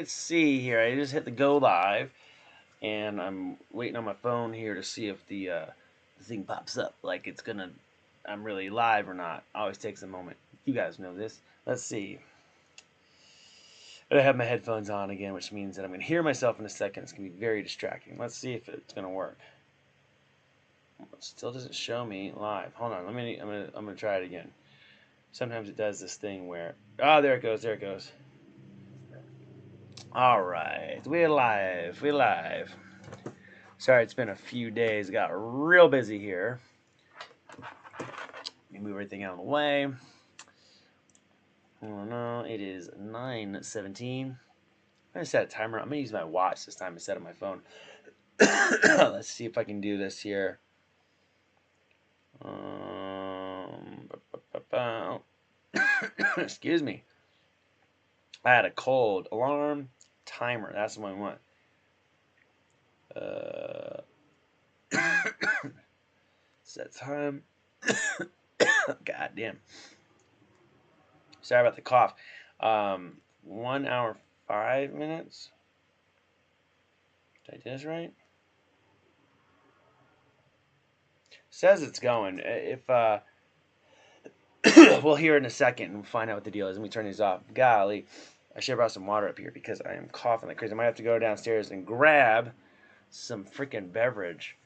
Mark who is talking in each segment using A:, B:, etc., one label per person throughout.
A: let's see here. I just hit the go live, and I'm waiting on my phone here to see if the thing pops up like it's gonna. I'm really live or not. Always takes a moment. You guys know this. Let's see. I have my headphones on again, which means that I'm gonna hear myself in a second. It's gonna be very distracting. Let's see if it's gonna work. It still doesn't show me live. Hold on. I'm gonna try it again. Sometimes it does this thing where, oh, there it goes. There it goes. All right, we're live. We're live. Sorry, it's been a few days. Got real busy here. Let me move everything out of the way. Oh no, it is 9:17. I'm gonna set a timer. I'm gonna use my watch this time instead of my phone. Let's see if I can do this here. Excuse me. I had a cold. Alarm, timer. That's the one I want. Set time. God damn. Sorry about the cough. 1 hour 5 minutes. Did I do this right? Says it's going. If we'll hear in a second and find out what the deal is. Let me turn these off. Golly, I should have brought some water up here because I am coughing like crazy. I might have to go downstairs and grab some freaking beverage.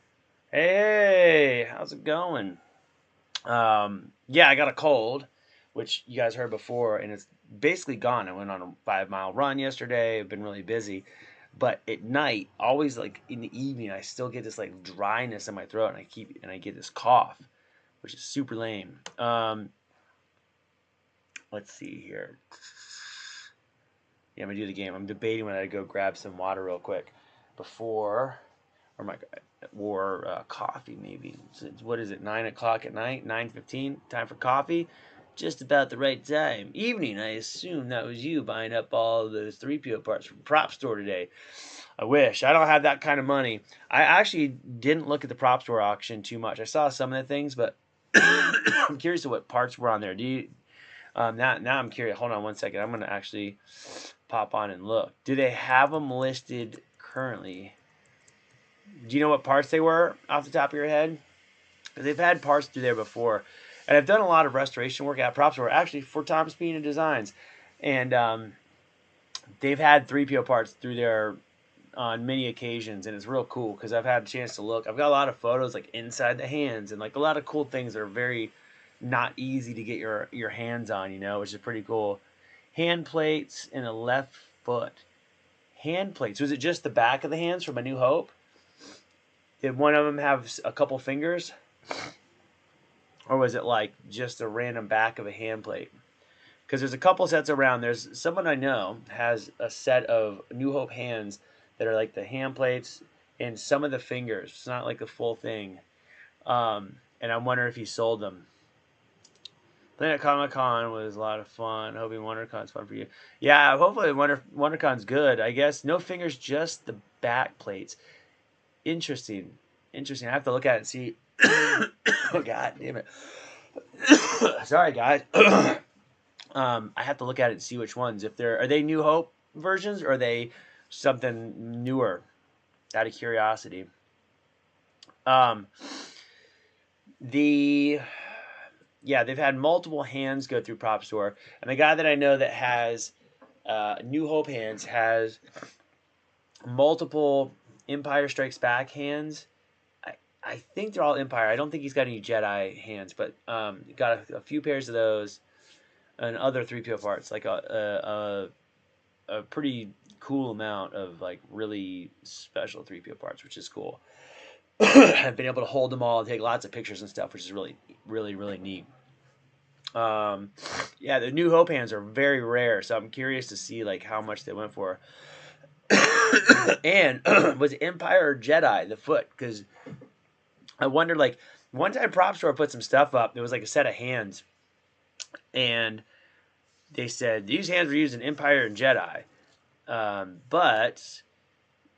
A: Hey, how's it going? Yeah, I got a cold, which you guys heard before, and it's basically gone. I went on a 5-mile run yesterday. I've been really busy. But at night, always like in the evening, I still get this like dryness in my throat, and I get this cough, which is super lame. Let's see here. Yeah, I'm gonna do the game. I'm debating whether I go grab some water real quick before, or coffee maybe. So what is it? 9 o'clock at night? 9:15. Time for coffee. Just about the right time. Evening, I assume that was you buying up all those 3PO parts from Prop Store today. I wish. I don't have that kind of money. I actually didn't look at the Prop Store auction too much. I saw some of the things, but I'm curious to what parts were on there. Now I'm curious. Hold on one second. I'm going to actually pop on and look. Do they have them listed currently? Do you know what parts they were off the top of your head? Because they've had parts through there before. And I've done a lot of restoration work at Prop Store, actually for Thomas Pina Designs. And they've had 3PO parts through there on many occasions, and it's real cool because I've had a chance to look. I've got a lot of photos like inside the hands and like a lot of cool things that are very not easy to get your hands on, which is pretty cool. Hand plates in the left foot. Hand plates. Was it just the back of the hands from A New Hope? Did one of them have a couple fingers? Or was it like just a random back of a hand plate? Because there's a couple sets around. There's someone I know has a set of New Hope hands that are like the hand plates and some of the fingers. It's not like the full thing. And I wonder if he sold them. Planet Comic Con was a lot of fun. Hoping WonderCon's fun for you. Yeah, hopefully WonderCon's good. I guess no fingers, just the back plates. Interesting. I have to look at it and see. Oh, God damn it. Sorry, guys. I have to look at it and see which ones. Are they New Hope versions or are they something newer? Out of curiosity. They've had multiple hands go through Prop Store, and the guy that I know that has New Hope hands has multiple Empire Strikes Back hands. I think they're all Empire. I don't think he's got any Jedi hands, but got a few pairs of those and other 3PO parts, like a pretty cool amount of like really special 3PO parts, which is cool. I've been able to hold them all and take lots of pictures and stuff, which is really, really, really neat. The New Hope hands are very rare, so I'm curious to see like how much they went for. And was Empire or Jedi the foot? Because I wondered, like, one time Prop Store put some stuff up. There was like a set of hands, and they said these hands were used in Empire and Jedi, but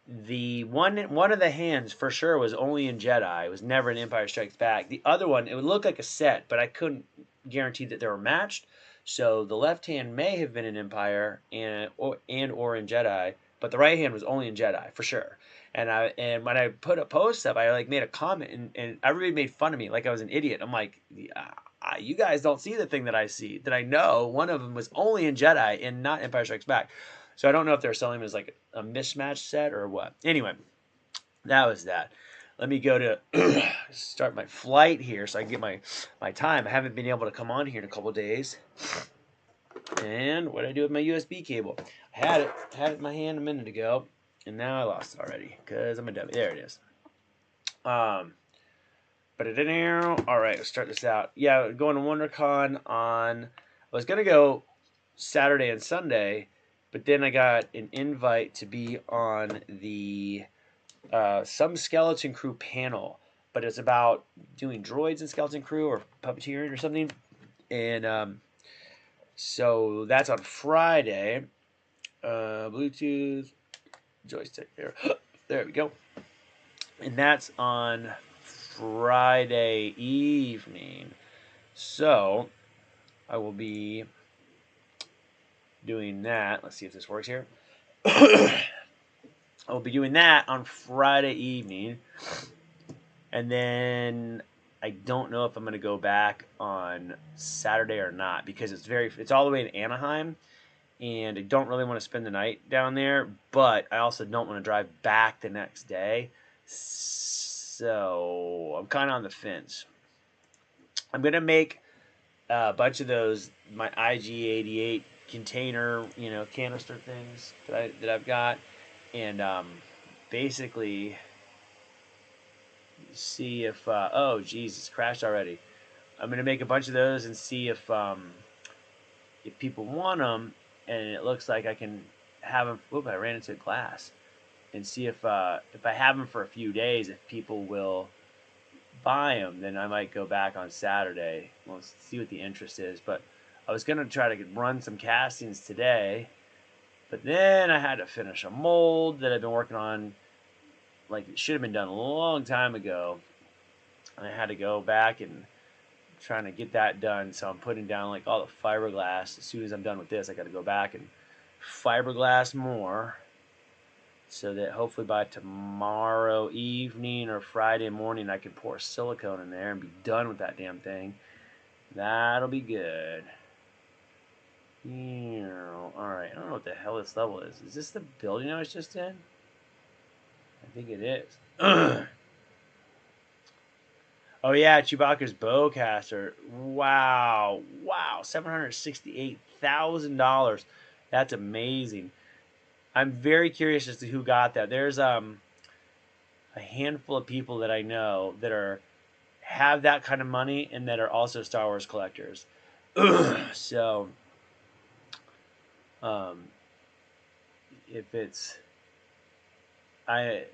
A: the one of the hands for sure was only in Jedi. It was never in Empire Strikes Back. The other one, it would look like a set, but I couldn't guarantee that they were matched. So the left hand may have been in Empire and or in Jedi, but the right hand was only in Jedi for sure. And when I put a post up, I like made a comment, and everybody made fun of me like I was an idiot. I'm like, yeah, you guys don't see the thing that I see. That I know one of them was only in Jedi and not Empire Strikes Back. So I don't know if they're selling them as like a mismatched set or what. Anyway, that was that. Let me go to start my flight here so I can get my time. I haven't been able to come on here in a couple days. And what did I do with my USB cable? I had it in my hand a minute ago, and now I lost it already because I'm a dummy. There it is. But it didn't. All right, let's start this out. Yeah, going to WonderCon on. I was gonna go Saturday and Sunday, but then I got an invite to be on the some Skeleton Crew panel, but it's about doing droids in Skeleton Crew or puppeteering or something, and so that's on Friday. Bluetooth joystick there. There we go. And that's on Friday evening. So I will be doing that. Let's see if this works here. I will be doing that on Friday evening. And then I don't know if I'm going to go back on Saturday or not because it's all the way in Anaheim. And I don't really want to spend the night down there, but I also don't want to drive back the next day. So I'm kind of on the fence. I'm going to make a bunch of those, my IG-88 container, canister things that I've got, and basically see if, oh, geez, it's crashed already. I'm going to make a bunch of those and see if people want them, and it looks like I can have them. Whoop! I ran into glass, and see if I have them for a few days, if people will buy them. Then I might go back on Saturday. We'll see what the interest is. But I was gonna try to run some castings today, but then I had to finish a mold that I've been working on. Like it should have been done a long time ago, and I had to go back and trying to get that done. So I'm putting down like all the fiberglass. As soon as I'm done with this, I got to go back and fiberglass more, so that hopefully by tomorrow evening or Friday morning I can pour silicone in there and be done with that damn thing. That'll be good. Alright, I don't know what the hell this level is. Is this the building I was just in? I think it is. Oh yeah, Chewbacca's bowcaster. Wow. $768,000. That's amazing. I'm very curious as to who got that. There's a handful of people that I know that have that kind of money and that are also Star Wars collectors. So if it's I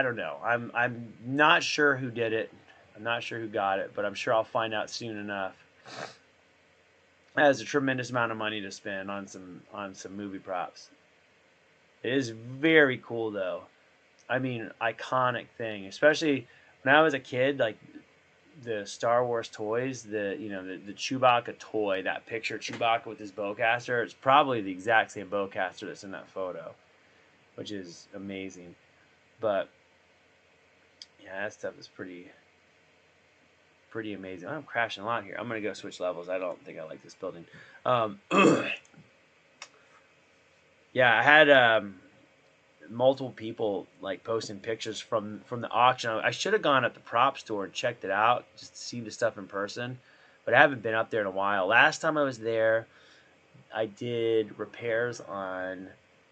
A: don't know. I'm not sure who did it. I'm not sure who got it, but I'm sure I'll find out soon enough. That is a tremendous amount of money to spend on some movie props. It is very cool though. I mean, iconic thing, especially when I was a kid. Like the Star Wars toys, the Chewbacca toy, that picture of Chewbacca with his bowcaster. It's probably the exact same bowcaster that's in that photo, which is amazing. But yeah, that stuff is pretty amazing. I'm crashing a lot here. I'm gonna go switch levels. I don't think I like this building. Yeah, I had multiple people like posting pictures from the auction. I should have gone at the prop store and checked it out just to see the stuff in person, but I haven't been up there in a while. Last time I was there, I did repairs on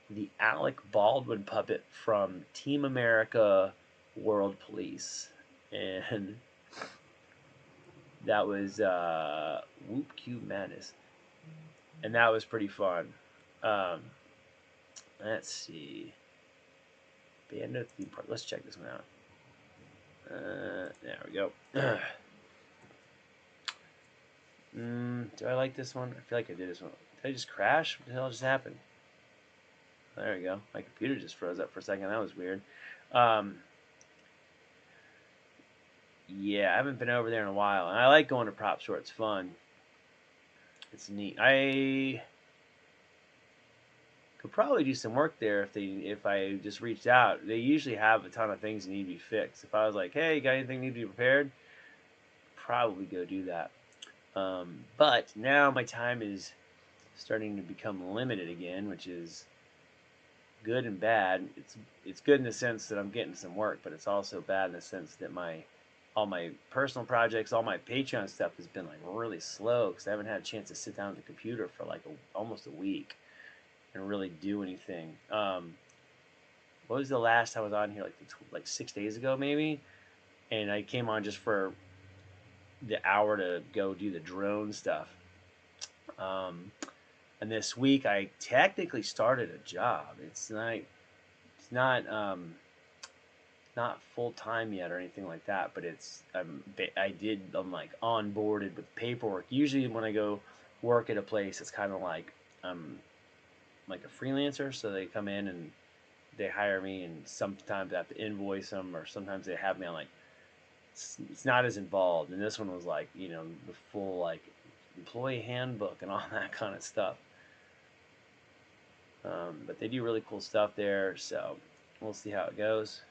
A: the Alec Baldwin puppet from Team America World Police, and that was Whoop Cube Madness, and that was pretty fun. Let's see. Bandit theme park. Let's check this one out. There we go. Do I like this one? I feel like I did this one. Did I just crash? What the hell just happened? There we go. My computer just froze up for a second. That was weird. Yeah, I haven't been over there in a while, and I like going to prop store. It's fun. It's neat. I could probably do some work there if I just reached out. They usually have a ton of things that need to be fixed. If I was like, hey, you got anything need to be repaired? Probably go do that. But now my time is starting to become limited again, which is good and bad. It's good in the sense that I'm getting some work, but it's also bad in the sense that all my personal projects, all my Patreon stuff has been like really slow because I haven't had a chance to sit down at the computer for like almost a week and really do anything. What was the last time I was on here? Like 6 days ago, maybe. And I came on just for the hour to go do the drone stuff. And this week I technically started a job. It's not full time yet or anything like that, but I'm like onboarded with paperwork. Usually when I go work at a place, it's kind of like I'm like a freelancer, so they come in and they hire me, and sometimes I have to invoice them, or sometimes they have me on like it's not as involved. And this one was like the full like employee handbook and all that kind of stuff. But they do really cool stuff there, so we'll see how it goes.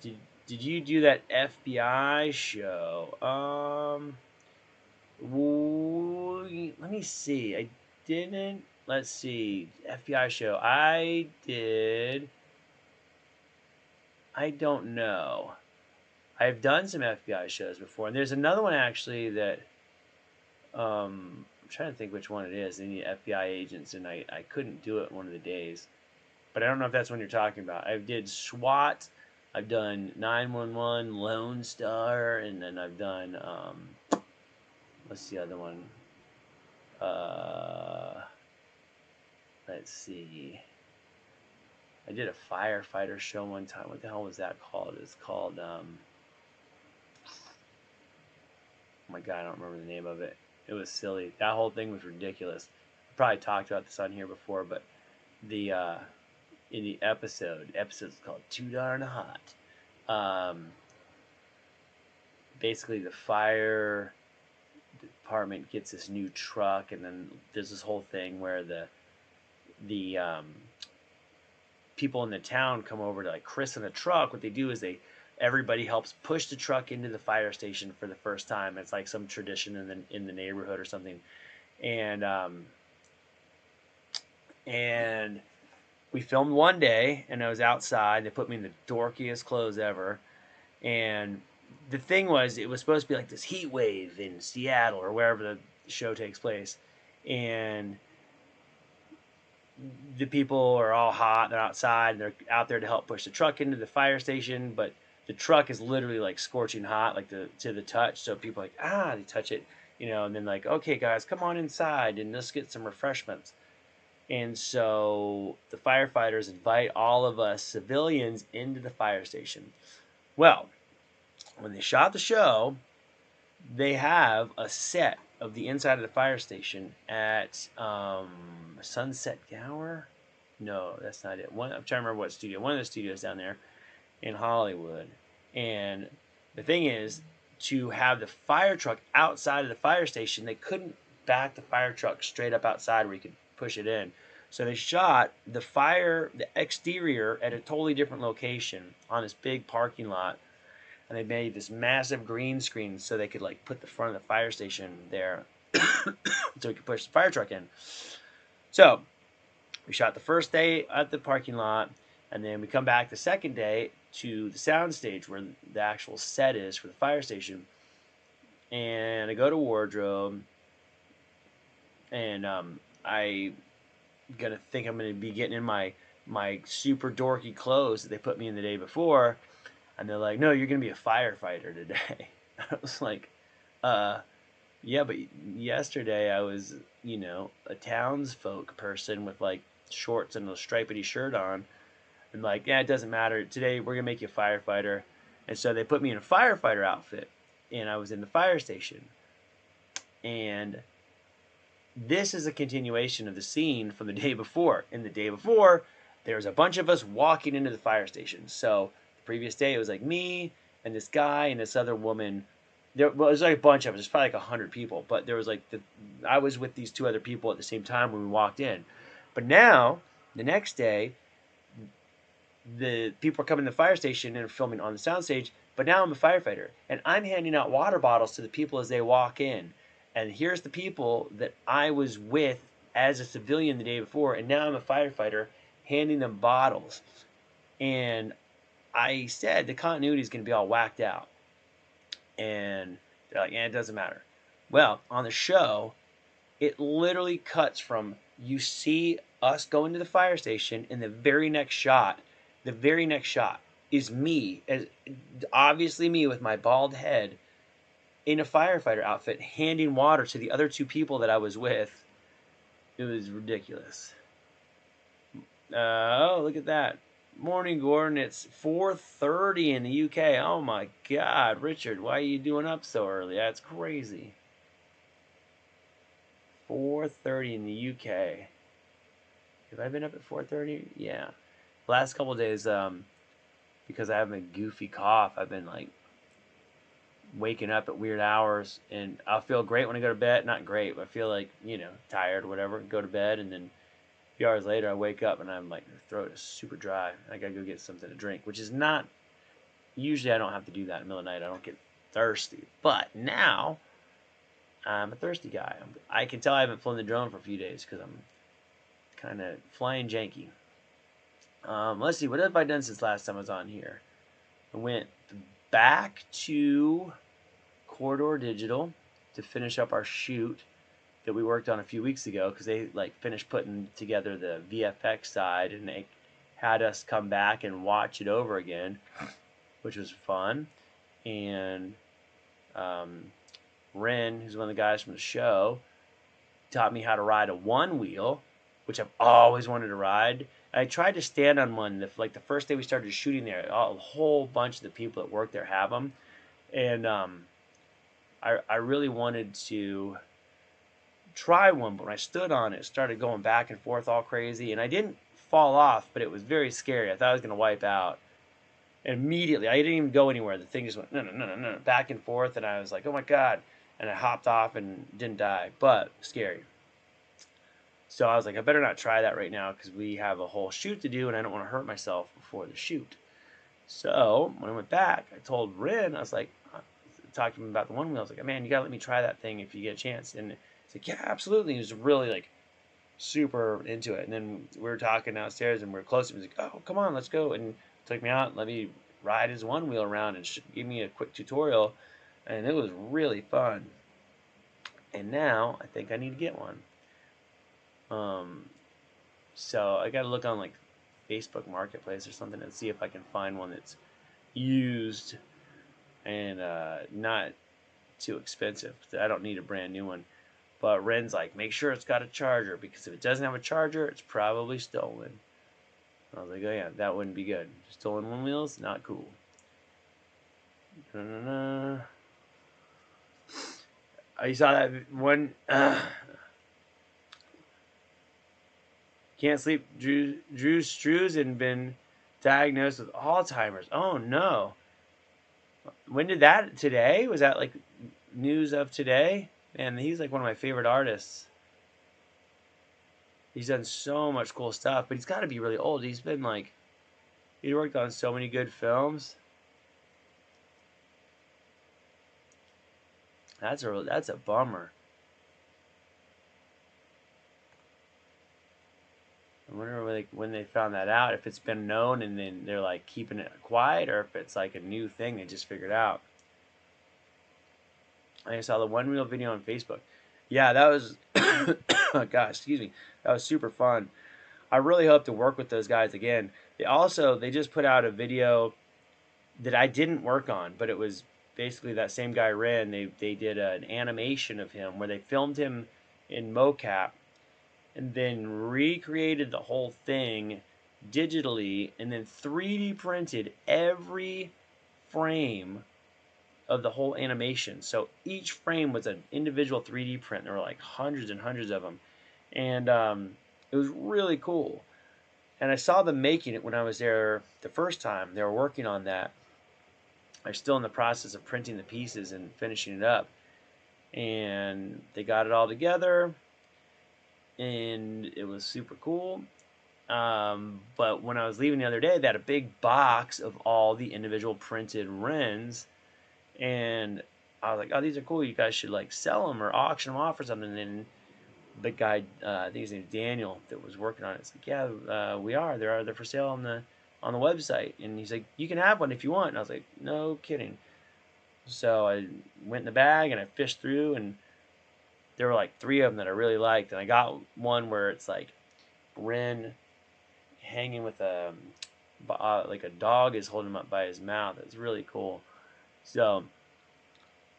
A: Did you do that FBI show? Let me see. I didn't. Let's see. FBI show. I did. I don't know. I've done some FBI shows before, and there's another one actually that I'm trying to think which one it is. They need FBI agents, and I couldn't do it one of the days. But I don't know if that's what you're talking about. I did SWAT, I've done 911, Lone Star, and then I've done what's the other one? Let's see. I did a firefighter show one time. What the hell was that called? It's called oh my god, I don't remember the name of it. It was silly. That whole thing was ridiculous. I probably talked about this on here before, but the in the episode's called Too Darn Hot. Basically the fire department gets this new truck, and then there's this whole thing where the people in the town come over to like christen the truck. What they do is everybody helps push the truck into the fire station for the first time. It's like some tradition in the neighborhood or something. And we filmed one day, and I was outside. They put me in the dorkiest clothes ever. And the thing was, it was supposed to be like this heat wave in Seattle or wherever the show takes place. And the people are all hot. They're outside, and they're out there to help push the truck into the fire station. But the truck is literally like scorching hot, like to the touch. So people are like, they touch it, and then like, okay, guys, come on inside and let's get some refreshments. And so the firefighters invite all of us civilians into the fire station. Well, when they shot the show, they have a set of the inside of the fire station at Sunset Gower. No, that's not it. I'm trying to remember what studio. One of the studios down there in Hollywood. And the thing is, to have the fire truck outside of the fire station, they couldn't back the fire truck straight up outside where you could push it in. So they shot the exterior at a totally different location on this big parking lot. And they made this massive green screen so they could like put the front of the fire station there so we could push the fire truck in. So we shot the first day at the parking lot, and then we come back the second day to the sound stage where the actual set is for the fire station. And I go to wardrobe, and I'm gonna be getting in my super dorky clothes that they put me in the day before. And they're like, no, you're going to be a firefighter today. I was like, yeah, but yesterday I was, a townsfolk person with like shorts and a stripedy shirt on. And like, yeah, it doesn't matter. Today we're going to make you a firefighter. And so they put me in a firefighter outfit, and I was in the fire station. And this is a continuation of the scene from the day before. In the day before, there was a bunch of us walking into the fire station. So previous day it was like me and this guy and this other woman there was like a bunch of us. There's probably like 100 people, but there was like I was with these two other people at the same time when we walked in. But now, the next day, the people are coming to the fire station and are filming on the soundstage. But now I'm a firefighter, and I'm handing out water bottles to the people as they walk in. And here's the people that I was with as a civilian the day before, and now I'm a firefighter handing them bottles. And I said the continuity is going to be all whacked out. And they're like, yeah, it doesn't matter. Well, on the show, it literally cuts from you see us going to the fire station, and the very next shot is me, as obviously me with my bald head in a firefighter outfit, handing water to the other two people that I was with. It was ridiculous. Oh, look at that. Morning, Gordon. It's 4:30 in the UK. Oh my God, Richard, why are you doing up so early? That's crazy. 4:30 in the UK. Have I been up at 4:30? Yeah. Last couple of days, because I have a goofy cough, I've been like waking up at weird hours, and I'll feel great when I go to bed. Not great, but I feel like, tired or whatever. Go to bed, and then a few hours later, I wake up and I'm like, my throat is super dry. I gotta go get something to drink, which is not usually. I don't have to do that in the middle of the night. I don't get thirsty, but now I'm a thirsty guy. I can tell I haven't flown the drone for a few days because I'm kind of flying janky. Let's see, what have I done since last time I was on here? I went back to Corridor Digital to finish up our shoot that we worked on a few weeks ago, because they finished putting together the VFX side, and they had us come back and watch it over again, which was fun. And Ren, who's one of the guys from the show, taught me how to ride a one wheel, which I've always wanted to ride. I tried to stand on one. The first day we started shooting there, a whole bunch of the people that work there have them, and I really wanted to try one. But when I stood on it, started going back and forth all crazy, and I didn't fall off, but it was very scary. I thought I was gonna wipe out. And immediately, I didn't even go anywhere. The thing just went no, back and forth, and I was like, oh my God, and I hopped off and didn't die, but scary. So I was like, I better not try that right now, because we have a whole shoot to do, and I don't want to hurt myself before the shoot. So when I went back, I told Rin, I was like, talked to him about the one wheel. I was like, man, you gotta let me try that thing if you get a chance. And he's like, yeah, absolutely. He was really super into it. And then we were talking downstairs, and we were close. He was like, oh, come on, let's go. And took me out and let me ride his one wheel around and give me a quick tutorial. And it was really fun. And now I think I need to get one. So I gotta look on Facebook Marketplace or something and see if I can find one that's used and not too expensive. I don't need a brand new one. But Ren's like, make sure it's got a charger, because if it doesn't have a charger, it's probably stolen. I was like, oh yeah, that wouldn't be good. Stolen one wheels, not cool. I saw that one. Can't sleep. Drew Struzan been diagnosed with Alzheimer's. Oh no. When did that? Today? Was that news of today? Man, he's one of my favorite artists. He's done so much cool stuff, but he's got to be really old. He's been he worked on so many good films. That's a bummer. I wonder when they found that out, if it's been known and then they're keeping it quiet, or if it's a new thing they just figured out. I saw the one wheel video on Facebook. Yeah, that was oh gosh, excuse me. That was super fun. I really hope to work with those guys again. They just put out a video that I didn't work on, but it was basically that same guy Ren. They did an animation of him where they filmed him in mocap and then recreated the whole thing digitally, and then 3D printed every frame of the whole animation. So each frame was an individual 3D print. There were hundreds and hundreds of them, and it was really cool. And I saw them making it when I was there the first time. They were working on that, I'm still in the process of printing the pieces and finishing it up. And they got it all together, and it was super cool. But when I was leaving the other day, they had a big box of all the individual printed Wrens, and I was like, "Oh, these are cool. You guys should like sell them or auction them off or something." And the guy, I think his name's Daniel, that was working on it, it's like, "Yeah, we are. They're for sale on the website." And he's like, "You can have one if you want." And I was like, "No kidding." So I went in the bag and I fished through, and there were like 3 of them that I really liked, and I got one where it's like Wren hanging with a like a dog is holding him up by his mouth. It's really cool. So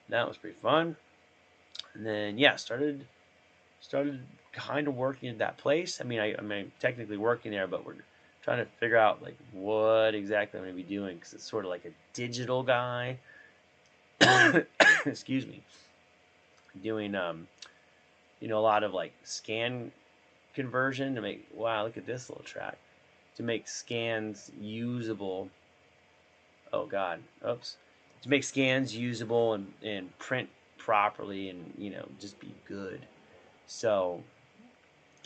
A: that was pretty fun. And then yeah, started kind of working at that place. I mean, I'm technically working there, but we're trying to figure out like what exactly I'm going to be doing, because it's sort of like a digital guy. Excuse me. Doing a lot of like scan conversion to make, wow, look at this little track, to make scans usable. Oh god, oops. To make scans usable and print properly, and just be good. So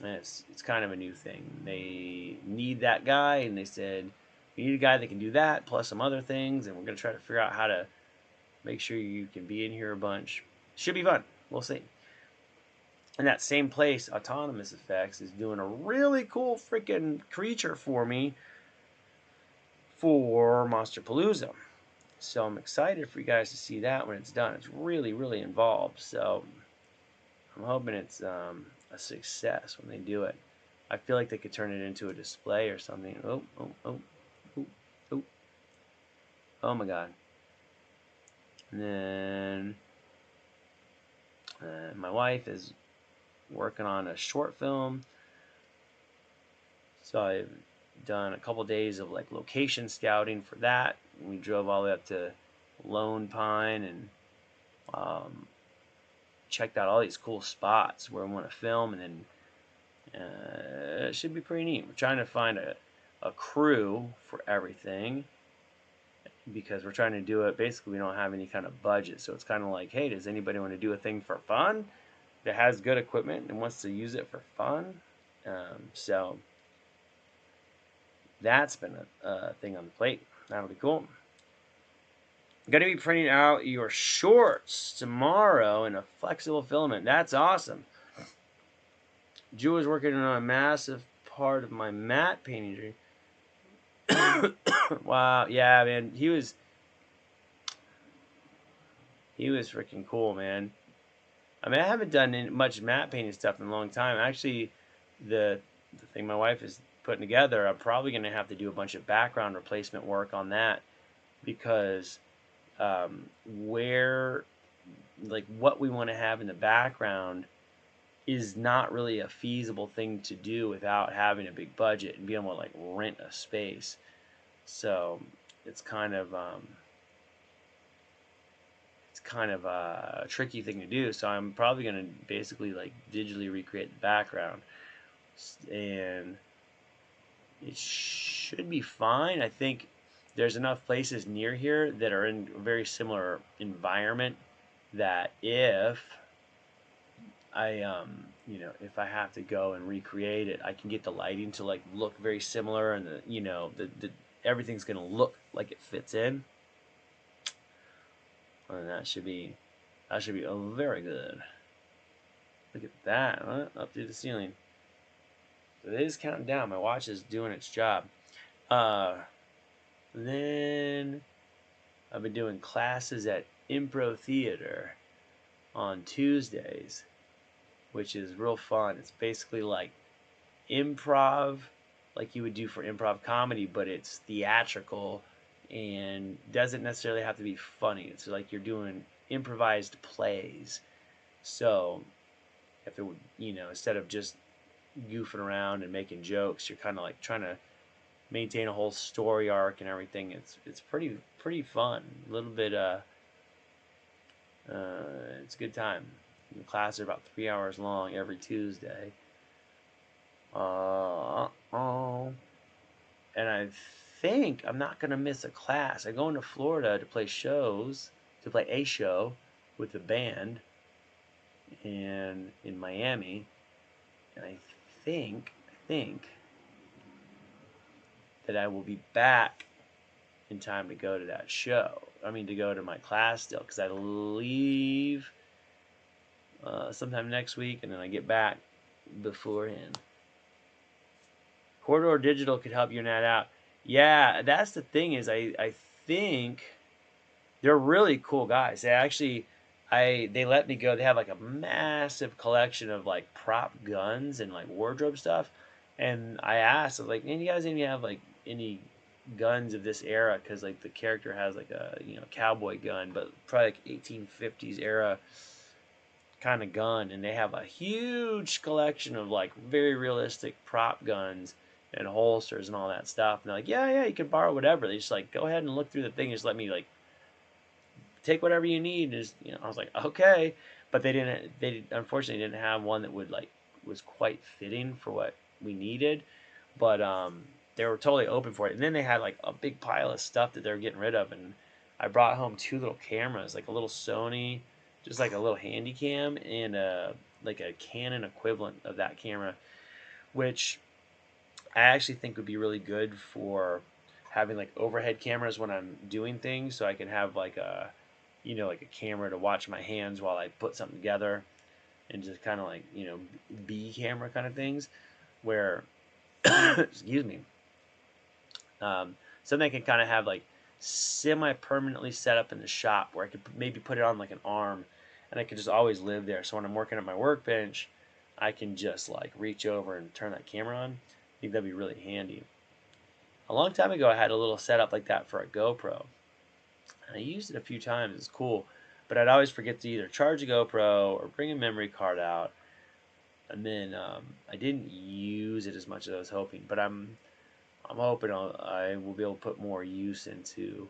A: it's kind of a new thing. They need that guy, and they said we need a guy that can do that plus some other things, and we're going to try to figure out how to make sure you can be in here a bunch. Should be fun. We'll see. And that same place, Autonomous Effects, is doing a really cool freaking creature for me for Monsterpalooza. So I'm excited for you guys to see that when it's done. It's really, really involved. So I'm hoping it's a success when they do it. I feel like they could turn it into a display or something. Oh, oh, oh, oh, oh. Oh my god. And then my wife is working on a short film. So I've done a couple days of like location scouting for that. We drove all the way up to Lone Pine and checked out all these cool spots where I want to film, and then it should be pretty neat. We're trying to find a crew for everything, because we're trying to do it. Basically, we don't have any kind of budget, so it's kind of like, hey, does anybody want to do a thing for fun that has good equipment and wants to use it for fun? So that's been a thing on the plate. That'll be cool. I'm going to be printing out your shorts tomorrow in a flexible filament. That's awesome. Drew was working on a massive part of my matte painting dream. Wow, yeah, man, he was freaking cool, man. I mean, I haven't done much matte painting stuff in a long time. Actually, the thing my wife is putting together, I'm probably going to have to do a bunch of background replacement work on that, because where, like, what we want to have in the background is not really a feasible thing to do without having a big budget and being able to like rent a space. So it's kind of a tricky thing to do. So I'm probably going to basically like digitally recreate the background, and it should be fine. I think there's enough places near here that are in a very similar environment that if I if I have to go and recreate it, I can get the lighting to like look very similar, and the everything's gonna look like it fits in, and that should be very good. Look at that, huh? Up through the ceiling. So it is counting down. My watch is doing its job. Then I've been doing classes at Impro Theater on Tuesdays, which is real fun. It's basically like improv, like you would do for improv comedy, but it's theatrical and doesn't necessarily have to be funny. It's like you're doing improvised plays. So if it would, instead of just goofing around and making jokes, you're kind of like trying to maintain a whole story arc and everything. It's pretty fun. A little bit it's a good time. The classes are about 3 hours long every Tuesday. And I think I'm not gonna miss a class. I'm going to Florida to play a show with a band and in Miami, and I think that I will be back in time to go to that show. I mean, to go to my class still, because I leave sometime next week, and then I get back beforehand. Corridor Digital could help you in that out. Yeah, that's the thing is I think they're really cool guys. They let me go. They have like a massive collection of like prop guns and like wardrobe stuff. And I asked, I was like, "Man, you guys even have like any guns of this era?" Because like the character has like a cowboy gun, but probably like 1850s era kind of gun. And they have a huge collection of like very realistic prop guns and holsters and all that stuff. And they're like, "Yeah, you can borrow whatever." They just like go ahead and look through the thing. Just let me like take whatever you need. Just I was like, okay, but they didn't. They unfortunately didn't have one that would like was quite fitting for what we needed. But they were totally open for it. And then they had like a big pile of stuff that they were getting rid of. And I brought home two little cameras, like a little Sony, just like a little handy cam, and like a Canon equivalent of that camera, which I actually think would be really good for having like overhead cameras when I'm doing things, so I can have like a like a camera to watch my hands while I put something together, and just kind of like B camera kind of things, where excuse me, something I can kind of have like semi-permanently set up in the shop where I could maybe put it on like an arm, and I could just always live there. So when I'm working at my workbench, I can just like reach over and turn that camera on. I think that'd be really handy. A long time ago, I had a little setup like that for a GoPro, and I used it a few times. It's cool, but I'd always forget to either charge a GoPro or bring a memory card out, and then I didn't use it as much as I was hoping. But I'm hoping I will be able to put more use into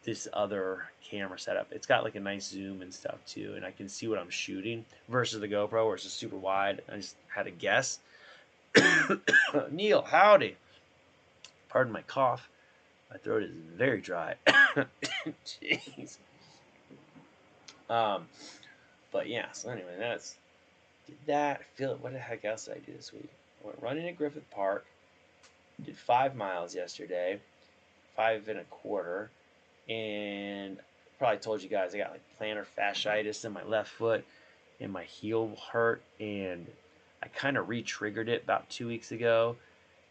A: this other camera setup. It's got like a nice zoom and stuff too, and I can see what I'm shooting versus the GoPro where it's just super wide. I just had to guess. Neil, howdy. Pardon my cough. My throat is very dry. Jeez. But yeah. So anyway, did that. What the heck else did I do this week? I went running at Griffith Park. Did 5 miles yesterday, 5 1/4, and probably told you guys I got like plantar fasciitis in my left foot, and my heel hurt, and I kind of re-triggered it about 2 weeks ago,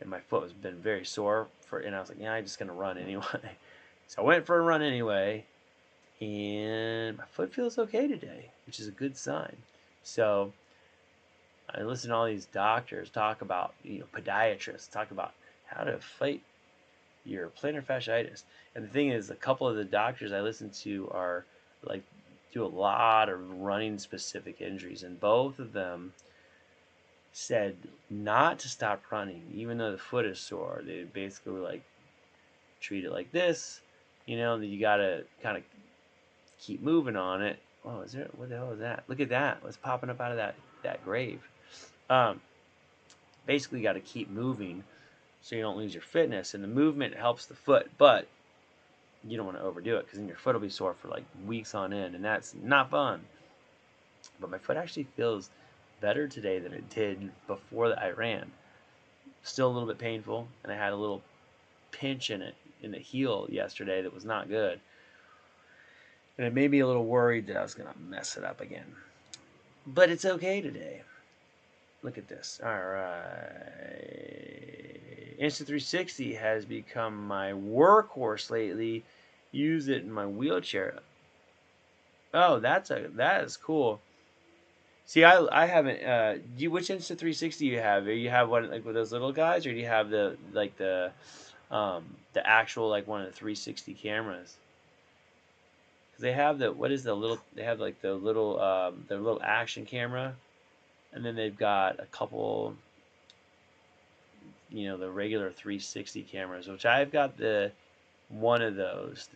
A: and my foot has been very sore and I was like, yeah, I'm just gonna run anyway. So I went for a run anyway, and my foot feels okay today, which is a good sign. So I listen to all these doctors talk about, podiatrists talk about how to fight your plantar fasciitis. And the thing is, a couple of the doctors I listen to are like do a lot of running specific injuries, and both of them said not to stop running even though the foot is sore. They basically were like, treat it like this, that you gotta kind of keep moving on it. Oh, what the hell is that? Look at that. What's popping up out of that grave? Basically got to keep moving so you don't lose your fitness, and the movement helps the foot, but you don't want to overdo it because then your foot will be sore for like weeks on end, and that's not fun. But my foot actually feels better today than it did before I ran. Still a little bit painful, and I had a little pinch in the heel yesterday that was not good, and it made me a little worried that I was going to mess it up again. But it's okay today. Look at this. All right. Insta360 has become my workhorse lately. Use it in my wheelchair. Oh, that is cool. See, I haven't. Which Insta360 do you have? Do you have one like with those little guys, or do you have the actual like one of the 360 cameras? Because they have they have like the little action camera. And then they've got a couple, the regular 360 cameras, which I've got one of those,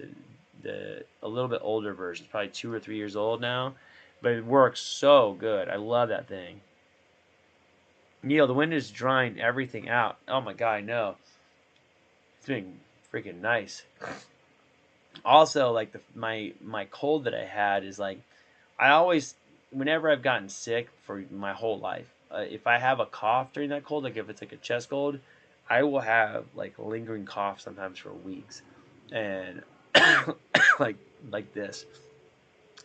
A: the a little bit older version, probably 2 or 3 years old now, but it works so good. I love that thing. Neil, the wind is drying everything out. Oh my God, I know. It's been freaking nice. Also, like my cold that I had is like I always, whenever I've gotten sick for my whole life, if I have a cough during that cold, like if it's like a chest cold, I will have like lingering cough sometimes for weeks, and like like this.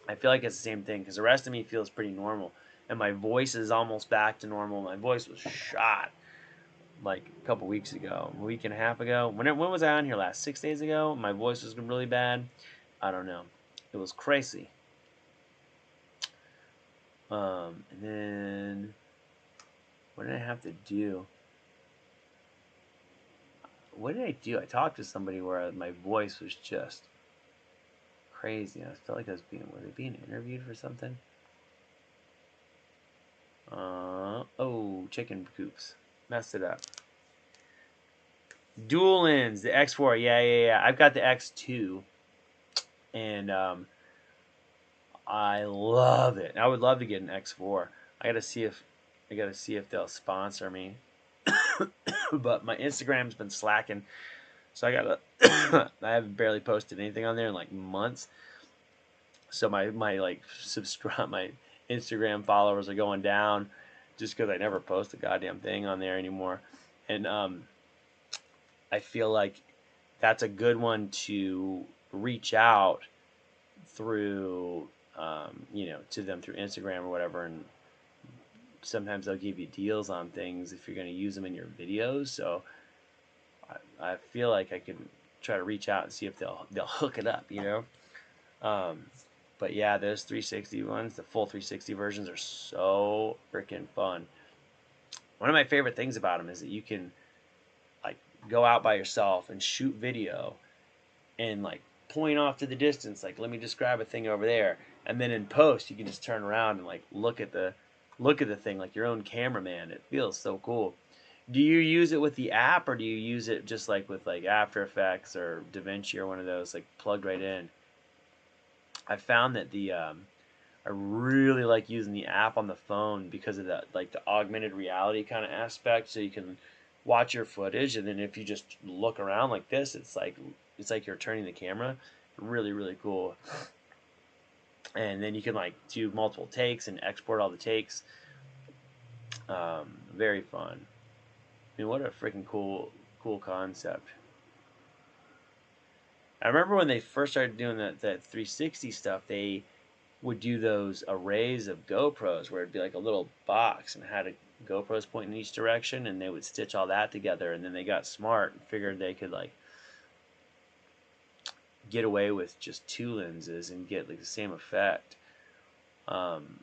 A: I feel like it's the same thing because the rest of me feels pretty normal, and my voice is almost back to normal. My voice was shot like a couple weeks ago, a week and a half ago. When was I on here last? 6 days ago. My voice was really bad. I don't know. It was crazy. And then what did I have to do? What did I do? I talked to somebody where my voice was just crazy. I felt like I was were they being interviewed for something? Oh, chicken coops. Messed it up. Dual lens, the X4. Yeah. I've got the X2, and I love it. I would love to get an X4. I gotta see if they'll sponsor me. But my Instagram's been slacking, so I gotta. I haven't barely posted anything on there in like months. So my like subscribe my Instagram followers are going down, just because I never post a goddamn thing on there anymore, and I feel like that's a good one to reach out through, to them through Instagram or whatever, and sometimes they'll give you deals on things if you're going to use them in your videos. So I feel like I can try to reach out and see if they'll hook it up. Um, but yeah, those 360 ones, the full 360 versions, are so freaking fun. One of my favorite things about them is that you can like go out by yourself and shoot video and like point off to the distance, like let me just grab a thing over there, and then in post you can just turn around and like look at the thing like your own cameraman. It feels so cool. Do you use it with the app, or do you use it just like with like After Effects or DaVinci or one of those like plugged right in? I found that I really like using the app on the phone because of that, like the augmented reality kind of aspect. So you can watch your footage, and then if you just look around like this, it's like you're turning the camera. Really, really cool. And then you can like do multiple takes and export all the takes. Very fun. I mean, what a freaking cool concept. I remember when they first started doing that 360 stuff, they would do those arrays of GoPros where it'd be like a little box and it had a GoPros pointing in each direction, and they would stitch all that together, and then they got smart and figured they could like get away with just two lenses and get like the same effect. Um,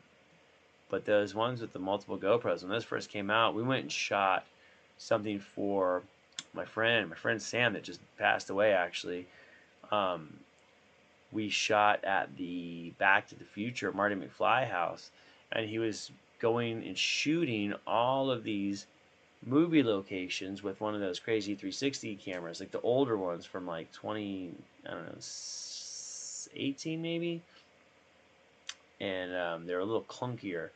A: but those ones with the multiple GoPros, when those first came out, we went and shot something for my friend Sam that just passed away actually. Um, we shot at the Back to the Future Marty McFly house, and he was going and shooting all of these movie locations with one of those crazy 360 cameras, like the older ones from like 20, I don't know, 18 maybe, and they were a little clunkier.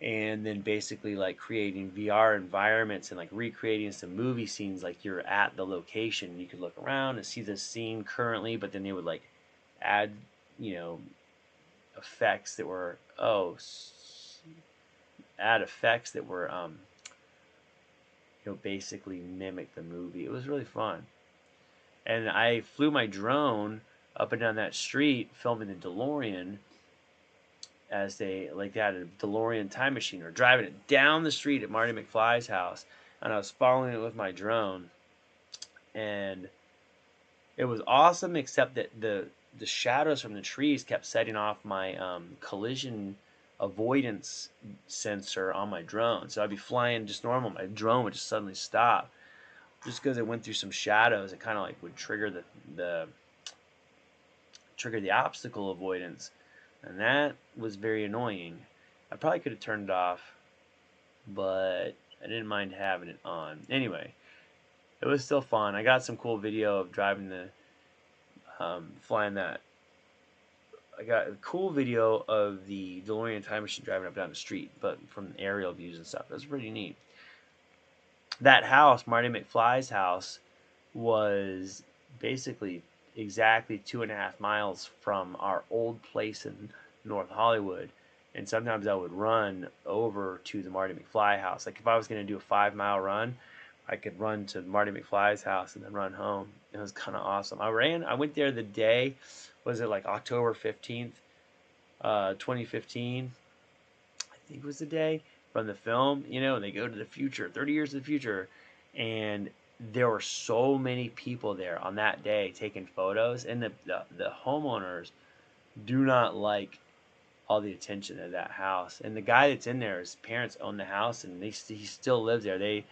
A: And then basically like creating VR environments and like recreating some movie scenes, like you're at the location. You could look around and see the scene currently, but then they would like add, you know, effects that were add effects that were basically mimic the movie. It was really fun. And I flew my drone up and down that street filming the DeLorean, as they had a DeLorean time machine, or driving it down the street at Marty McFly's house, and I was following it with my drone, and it was awesome, except that the shadows from the trees kept setting off my collision avoidance sensor on my drone. So I'd be flying just normal, my drone would just suddenly stop, just because it went through some shadows. It kind of like would trigger the obstacle avoidance, and that was very annoying. I probably could have turned it off, but I didn't mind having it on. Anyway, it was still fun. I got some cool video of driving flying that. I got a cool video of the DeLorean time machine driving up down the street, but from aerial views and stuff. It was pretty neat. That house, Marty McFly's house, was basically exactly 2.5 miles from our old place in North Hollywood. And sometimes I would run over to the Marty McFly house. Like if I was going to do a 5 mile run, I could run to Marty McFly's house and then run home. It was kind of awesome. I went there the day, was it like October 15th, 2015? I think was the day from the film. You know, they go to the future, 30 years to the future. And there were so many people there on that day taking photos. And the homeowners do not like all the attention of that house. And the guy that's in there, his parents own the house, and he still lives there.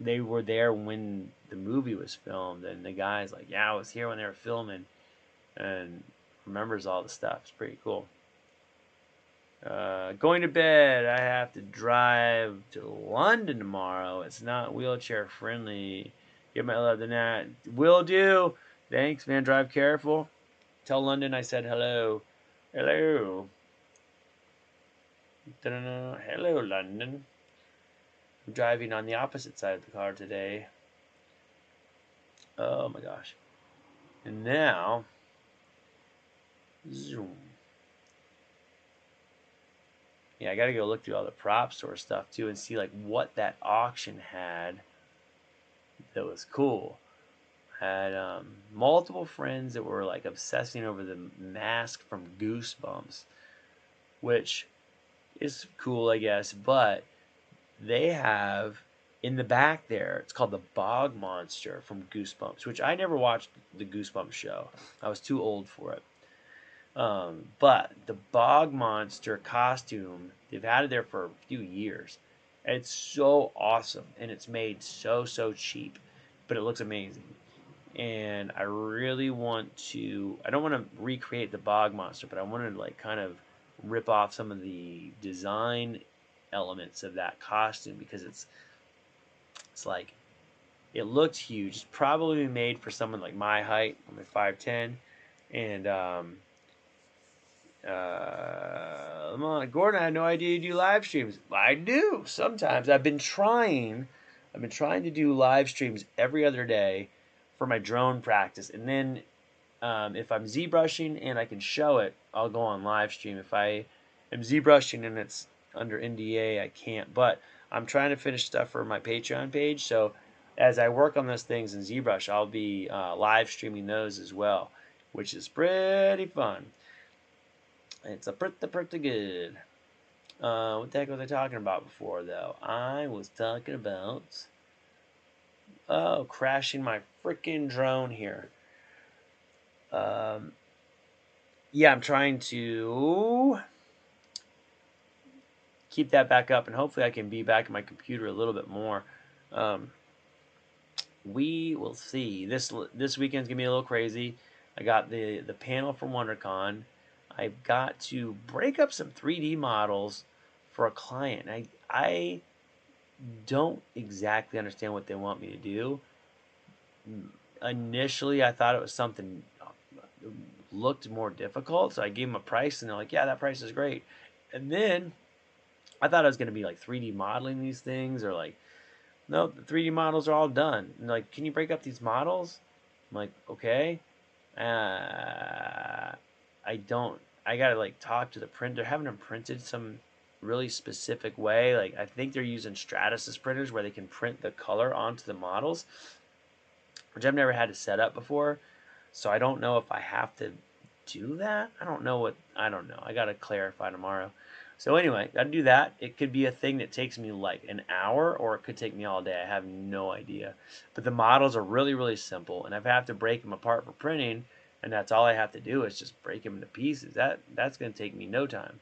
A: They were there when the movie was filmed, and the guy's like, "Yeah, I was here when they were filming," and remembers all the stuff. It's pretty cool. Going to bed. I have to drive to London tomorrow. It's not wheelchair friendly. Give my love to Nat. Will do. Thanks, man. Drive careful. Tell London I said hello. Hello. Ta-da-da. Hello, London. I'm driving on the opposite side of the car today. Oh my gosh. And now, zoom. Yeah, I gotta go look through all the prop store stuff too and see like what that auction had that was cool. I had multiple friends that were like obsessing over the mask from Goosebumps, which is cool, I guess, but they have in the back there, it's called the Bog Monster from Goosebumps, which I never watched the Goosebumps show. I was too old for it. But the Bog Monster costume, they've had it there for a few years. And it's so awesome, and it's made so cheap, but it looks amazing. And I really want to, I don't want to recreate the Bog Monster, but I want to like kind of rip off some of the design elements of that costume because it's like it looks huge. It's probably made for someone like my height. I'm at 5'10", and Gordon, I had no idea you do live streams. I do sometimes. I've been trying to do live streams every other day for my drone practice, and then if I'm ZBrushing and I can show it, I'll go on live stream. If I am ZBrushing and it's under NDA, I can't. But I'm trying to finish stuff for my Patreon page, so as I work on those things in ZBrush, I'll be live streaming those as well, which is pretty fun. It's a pretty good. What the heck was I talking about before, though? I was talking about crashing my freaking drone here. Yeah, I'm trying to keep that back up, and hopefully I can be back in my computer a little bit more. We will see. This weekend's gonna be a little crazy. I got the panel from WonderCon. I've got to break up some 3D models for a client. I don't exactly understand what they want me to do. Initially, I thought it was something looked more difficult, so I gave them a price, and they're like, "Yeah, that price is great." And then I thought I was going to be like 3D modeling these things, or like, no, the 3D models are all done. And like, can you break up these models? I'm like, okay. I don't. I gotta like talk to the printer, having them printed some really specific way. Like I think they're using Stratasys printers where they can print the color onto the models, which I've never had to set up before. So I don't know if I have to do that. I don't know. I gotta clarify tomorrow. So anyway, gotta do that. It could be a thing that takes me like an hour, or it could take me all day. I have no idea. But the models are really simple, and if I have to break them apart for printing, and that's all I have to do is just break them into pieces, that's gonna take me no time.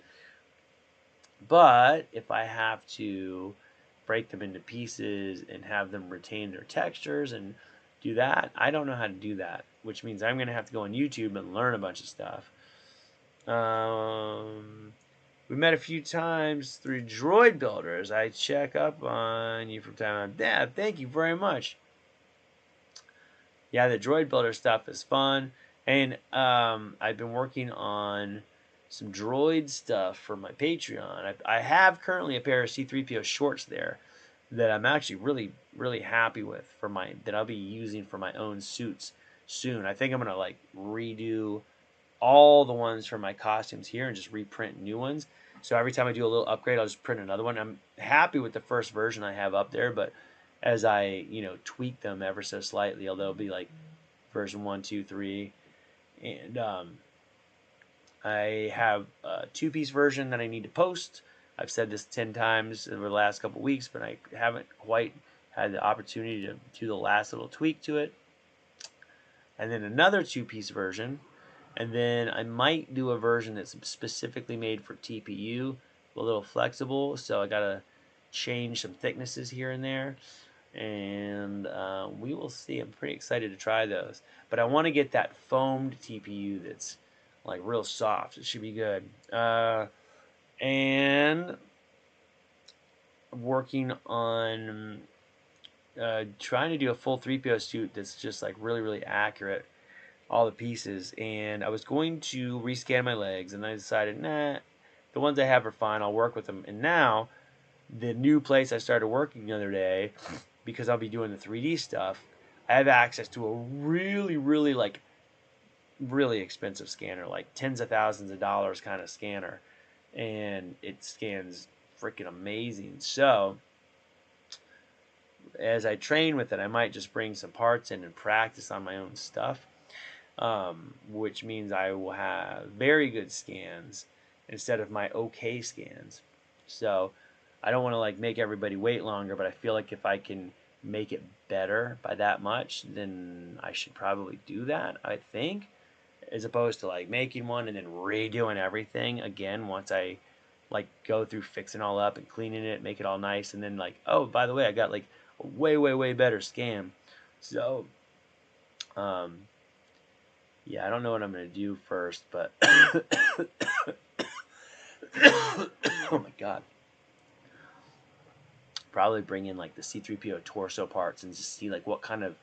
A: But if I have to break them into pieces and have them retain their textures and do that, I don't know how to do that, which means I'm gonna have to go on YouTube and learn a bunch of stuff. We met a few times through Droid Builders. I check up on you from time to time. Yeah, thank you very much. Yeah, the Droid Builder stuff is fun, and I've been working on some droid stuff for my Patreon. I have currently a pair of C3PO shorts there that I'm actually really happy with for that I'll be using for my own suits soon. I think I'm gonna like redo all the ones from my costumes here and just reprint new ones. So every time I do a little upgrade, I'll just print another one. I'm happy with the first version I have up there, but as I, tweak them ever so slightly, they'll be like version 1, 2, 3, and I have a two-piece version that I need to post. I've said this 10 times over the last couple weeks, but I haven't quite had the opportunity to do the last little tweak to it. And then another two-piece version, and then I might do a version that's specifically made for TPU, a little flexible, so I gotta change some thicknesses here and there, and we will see. I'm pretty excited to try those, but I want to get that foamed TPU that's like real soft. It should be good. And working on trying to do a full 3PO suit that's just like really, really accurate, all the pieces. And I was going to rescan my legs, and I decided, nah, the ones I have are fine. I'll work with them. And now, the new place I started working the other day, because I'll be doing the 3D stuff, I have access to a really, really like really expensive scanner, like tens of thousands of dollars kind of scanner, and it scans freaking amazing. So as I train with it, I might just bring some parts in and practice on my own stuff, which means I will have very good scans instead of my okay scans. So I don't want to like make everybody wait longer, but I feel like if I can make it better by that much, then I should probably do that, I think, as opposed to like making one and then redoing everything again once I like go through fixing all up and cleaning it, make it all nice, and then like, oh, by the way, I got like a way, way, way better scan. So yeah, I don't know what I'm gonna do first, but oh my god, probably bring in like the C3PO torso parts and just see like what kind of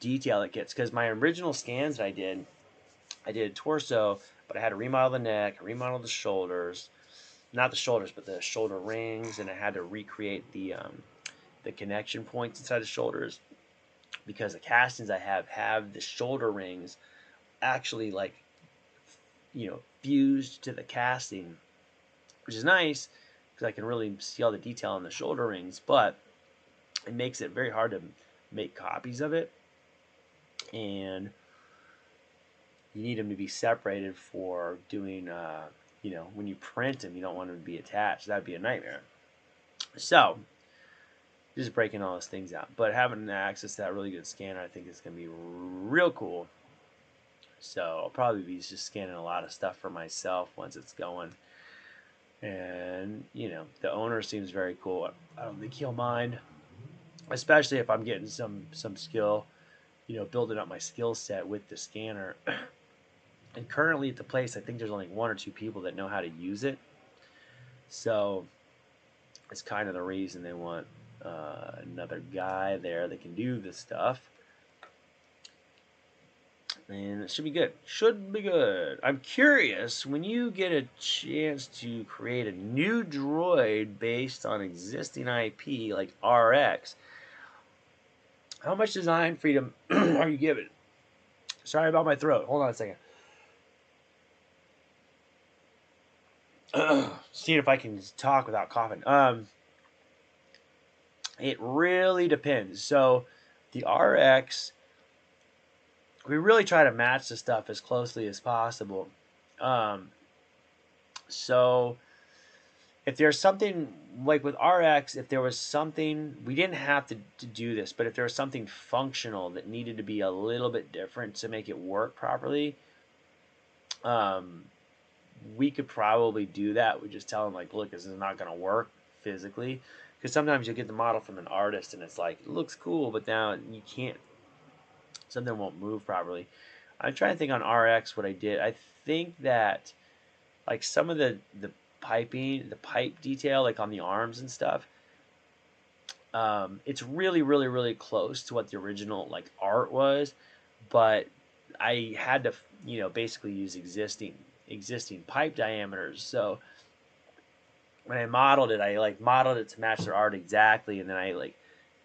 A: detail it gets, because my original scans that I did torso, but I had to remodel the neck, remodel the shoulders, not the shoulders, but the shoulder rings, and I had to recreate the connection points inside the shoulders, because the castings I have the shoulder rings actually like fused to the casting, which is nice because I can really see all the detail on the shoulder rings, but it makes it very hard to make copies of it, and you need them to be separated for doing when you print them, you don't want them to be attached. That'd be a nightmare. So just breaking all those things out, but having access to that really good scanner, I think is going to be real cool. So I'll probably be just scanning a lot of stuff for myself once it's going. And the owner seems very cool. I don't think he'll mind, especially if I'm getting some skill, building up my skill set with the scanner. And currently at the place, I think there's only one or two people that know how to use it. So it's kind of the reason they want another guy there that can do this stuff. And it should be good. Should be good. I'm curious, when you get a chance to create a new droid based on existing IP like RX, how much design freedom are you given? Sorry about my throat. Hold on a second. Seeing if I can talk without coughing. It really depends. So the RX, we really try to match the stuff as closely as possible. So if there's something like with RX, if there was something, we didn't have to do this, but if there was something functional that needed to be a little bit different to make it work properly, we could probably do that. We just tell them like, look, this is not going to work physically, because sometimes you get the model from an artist and it's like, it looks cool, but now you can't, something won't move properly. I'm trying to think on RX what I did. I think that like some of the piping, the pipe detail, like on the arms and stuff, it's really, really, really close to what the original like art was, but I had to, basically use existing pipe diameters. So when I modeled it, I like modeled it to match their art exactly, and then I like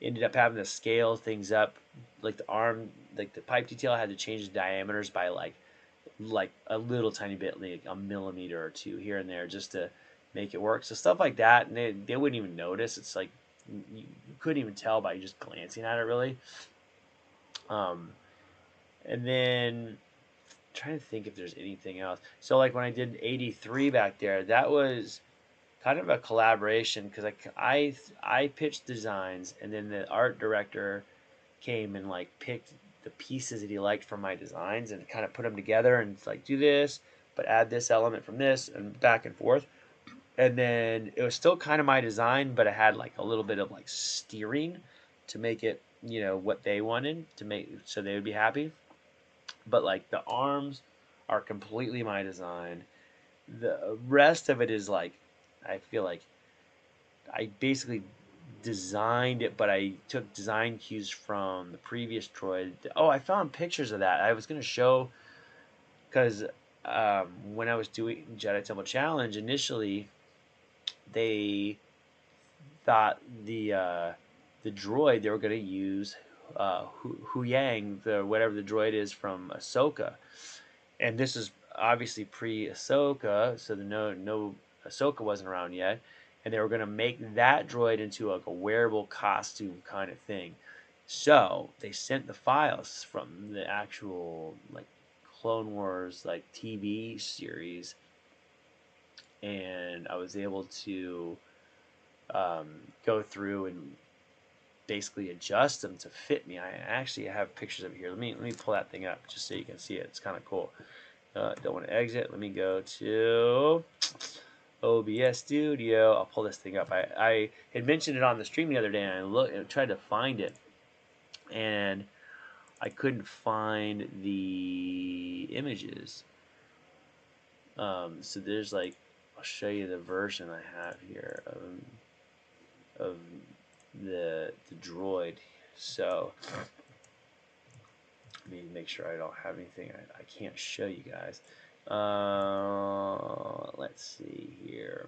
A: ended up having to scale things up, like the arm, like the pipe detail, I had to change the diameters by like a little tiny bit, like a millimeter or two here and there, just to make it work. So stuff like that, and they wouldn't even notice. It's like you couldn't even tell by just glancing at it, really. Um, and then trying to think if there's anything else. So like when I did 83 back there, that was kind of a collaboration because I pitched designs, and then the art director came and like picked the pieces that he liked from my designs and kind of put them together, and it's like, do this, but add this element from this, and back and forth. And then it was still kind of my design, but it had like a little bit of like steering to make it, what they wanted to make, so they would be happy. But like the arms are completely my design. The rest of it is like, I feel like I basically designed it, but I took design cues from the previous droid. Oh, I found pictures of that. I was going to show, because when I was doing Jedi Temple Challenge initially, they thought the droid they were going to use, Hu Yang, the whatever the droid is from Ahsoka, and this is obviously pre-Ahsoka, so the no Ahsoka wasn't around yet, and they were going to make that droid into like a wearable costume kind of thing. So they sent the files from the actual like Clone Wars like TV series, and I was able to go through and basically adjust them to fit me. I actually have pictures of it here. Let me pull that thing up just so you can see it. It's kind of cool. Don't want to exit. Let me go to OBS Studio. I'll pull this thing up. I had mentioned it on the stream the other day, and I tried to find it, and I couldn't find the images. So there's like, I'll show you the version I have here of the droid. So let me make sure I don't have anything I can't show you guys. Let's see here.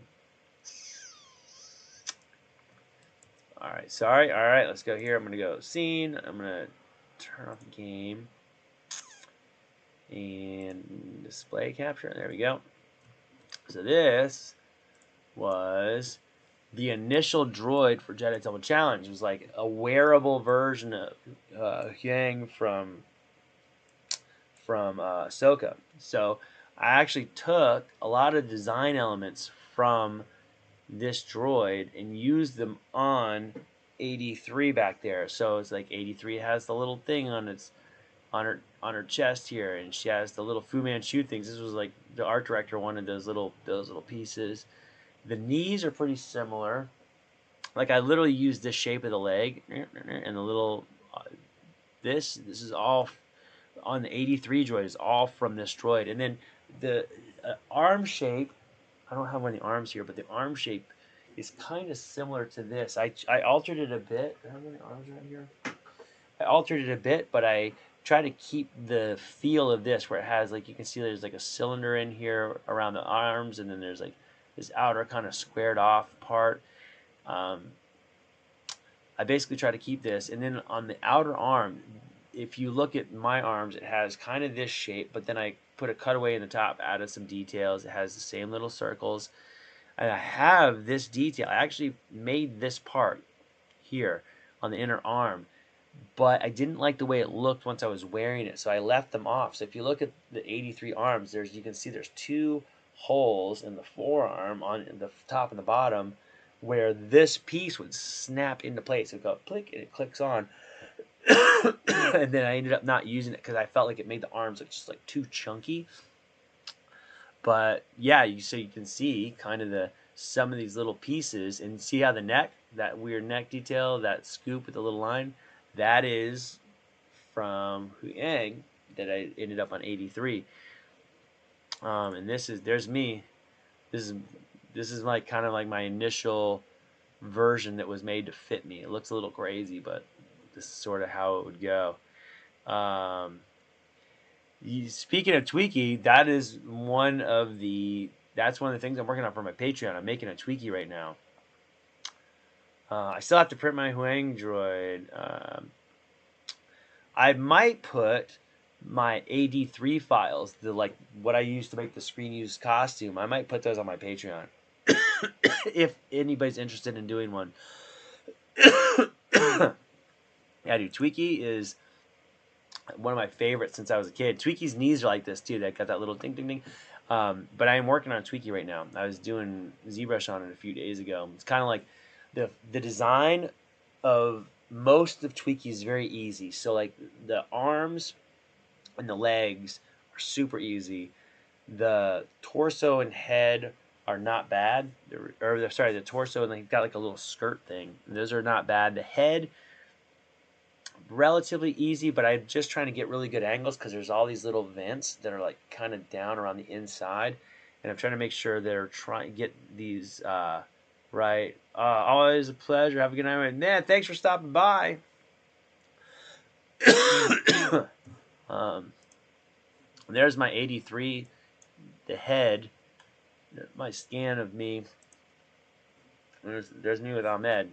A: All right, sorry. All right, let's go here. I'm gonna go scene. I'm gonna turn off the game and display capture. There we go. So this was the initial droid for Jedi Temple Challenge. It was like a wearable version of Yang from Ahsoka. So I actually took a lot of design elements from this droid and used them on 83 back there. So it's like 83 has the little thing on her chest here, and she has the little Fu Manchu things. This was like the art director wanted those little pieces. The knees are pretty similar. Like I literally used this shape of the leg and the little this is all on the 83 droid is all from this droid. And then the arm shape, I don't have one of the arms here, but the arm shape is kind of similar to this. I altered it a bit. Do I have any arms right here? I altered it a bit, but I try to keep the feel of this, where it has, like, you can see there's like a cylinder in here around the arms, and then there's like this outer kind of squared off part. I basically try to keep this, and then on the outer arm, if you look at my arms, it has kind of this shape, but then I put a cutaway in the top, added some details. It has the same little circles, and I have this detail. I actually made this part here on the inner arm, but I didn't like the way it looked once I was wearing it, so I left them off. So if you look at the 83 arms, you can see there's two holes in the forearm on the top and the bottom where this piece would snap into place. It would go click and it clicks on. And then I ended up not using it because I felt like it made the arms look just like too chunky. But yeah, so you can see kind of some of these little pieces, and see how the neck, that weird neck detail, that scoop with the little line, that is from Hu Yang that I ended up on 83. And there's me. This is like kind of like my initial version that was made to fit me. It looks a little crazy, but this is sort of how it would go. Speaking of Tweaky, that's one of the things I'm working on for my Patreon. I'm making a Tweaky right now. I still have to print my Huang droid. I might put my AD3 files, the like what I used to make the screen use costume. I might put those on my Patreon if anybody's interested in doing one. Yeah, dude, Tweaky is one of my favorites since I was a kid. Tweaky's knees are like this too. They got that little ding ding ding. But I am working on Tweaky right now. I was doing ZBrush on it a few days ago. It's kind of like the design of most of Tweaky is very easy. So like the arms and the legs are super easy. The torso and head are not bad. Sorry, the torso and they got like a little skirt thing. Those are not bad. The head, relatively easy, but I'm just trying to get really good angles because there's all these little vents that are like kind of down around the inside, and I'm trying to make sure they're trying to get these right. Always a pleasure. Have a good night, man. Thanks for stopping by. There's my 83, the head, my scan of me. There's me with Ahmed.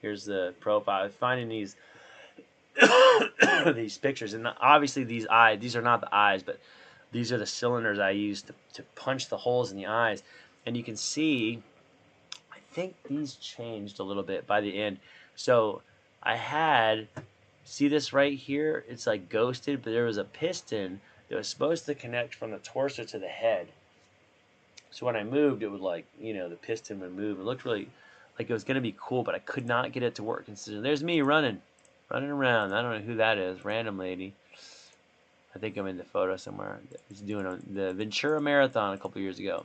A: Here's the profile. Finding these these pictures, and obviously these are not the eyes, but these are the cylinders I use to punch the holes in the eyes. And you can see, I think these changed a little bit by the end. So I had, see this right here? It's like ghosted, but there was a piston that was supposed to connect from the torso to the head. So when I moved, it would like, the piston would move. It looked really like it was going to be cool, but I could not get it to work. And so there's me running around. I don't know who that is. Random lady. I think I'm in the photo somewhere. It's doing the Ventura Marathon a couple years ago.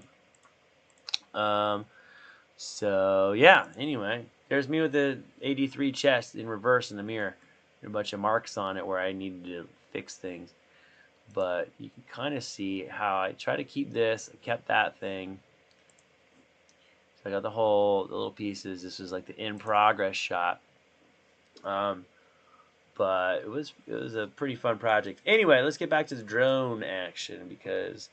A: So yeah. Anyway, there's me with the 83 chest in reverse in the mirror. And a bunch of marks on it where I needed to fix things. But you can kind of see how I try to keep this. I kept that thing. So I got the little pieces. This is like the in progress shot. But it was a pretty fun project. Anyway, let's get back to the drone action because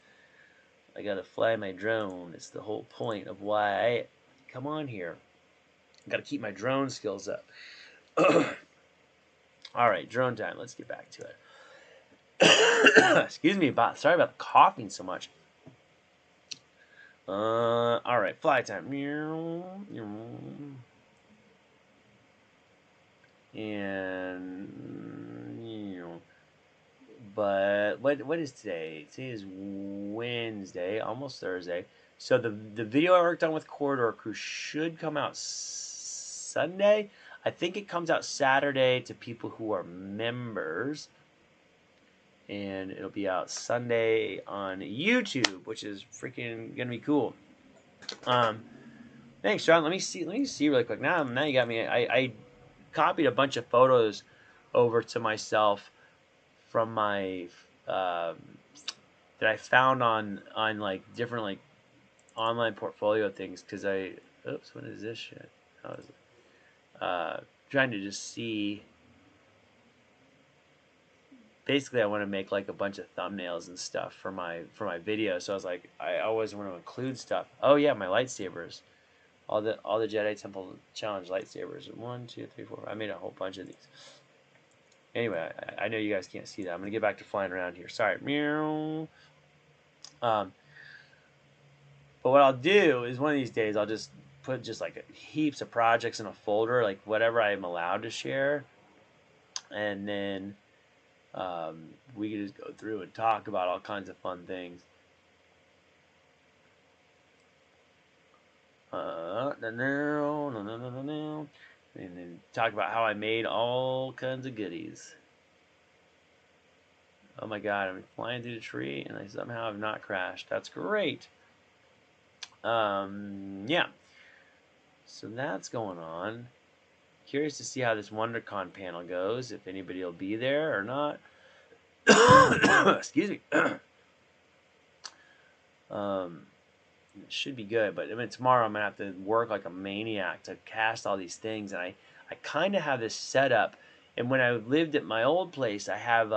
A: I gotta fly my drone. It's the whole point of why I come on here. I gotta keep my drone skills up. All right, drone time. Let's get back to it. Excuse me, sorry about coughing so much. All right, fly time. And but what is today? Today is Wednesday, almost Thursday. So the video I worked on with Corridor Crew should come out Sunday. I think it comes out Saturday to people who are members, and it'll be out Sunday on YouTube, which is freaking gonna be cool. Thanks, John. Let me see really quick. Now you got me. I copied a bunch of photos over to myself from my that I found on like different like online portfolio things because what is this shit? How is it? Trying to just see. Basically, I want to make like a bunch of thumbnails and stuff for my video. So I was like, I always want to include stuff. Oh yeah, my lightsabers. All the Jedi Temple Challenge lightsabers. 1, 2, 3, 4. I made a whole bunch of these. Anyway, I know you guys can't see that. I'm gonna get back to flying around here. Sorry. Meow. But what I'll do is one of these days I'll just put like heaps of projects in a folder, like whatever I'm allowed to share, and then we can just go through and talk about all kinds of fun things. And then talk about how I made all kinds of goodies. Oh my god, I'm flying through the tree and I somehow have not crashed. That's great. Yeah. So that's going on. Curious to see how this WonderCon panel goes, if anybody will be there or not. Excuse me. It should be good, but I mean tomorrow I'm gonna have to work like a maniac to cast all these things, and I kind of have this set up. And when I lived at my old place, I have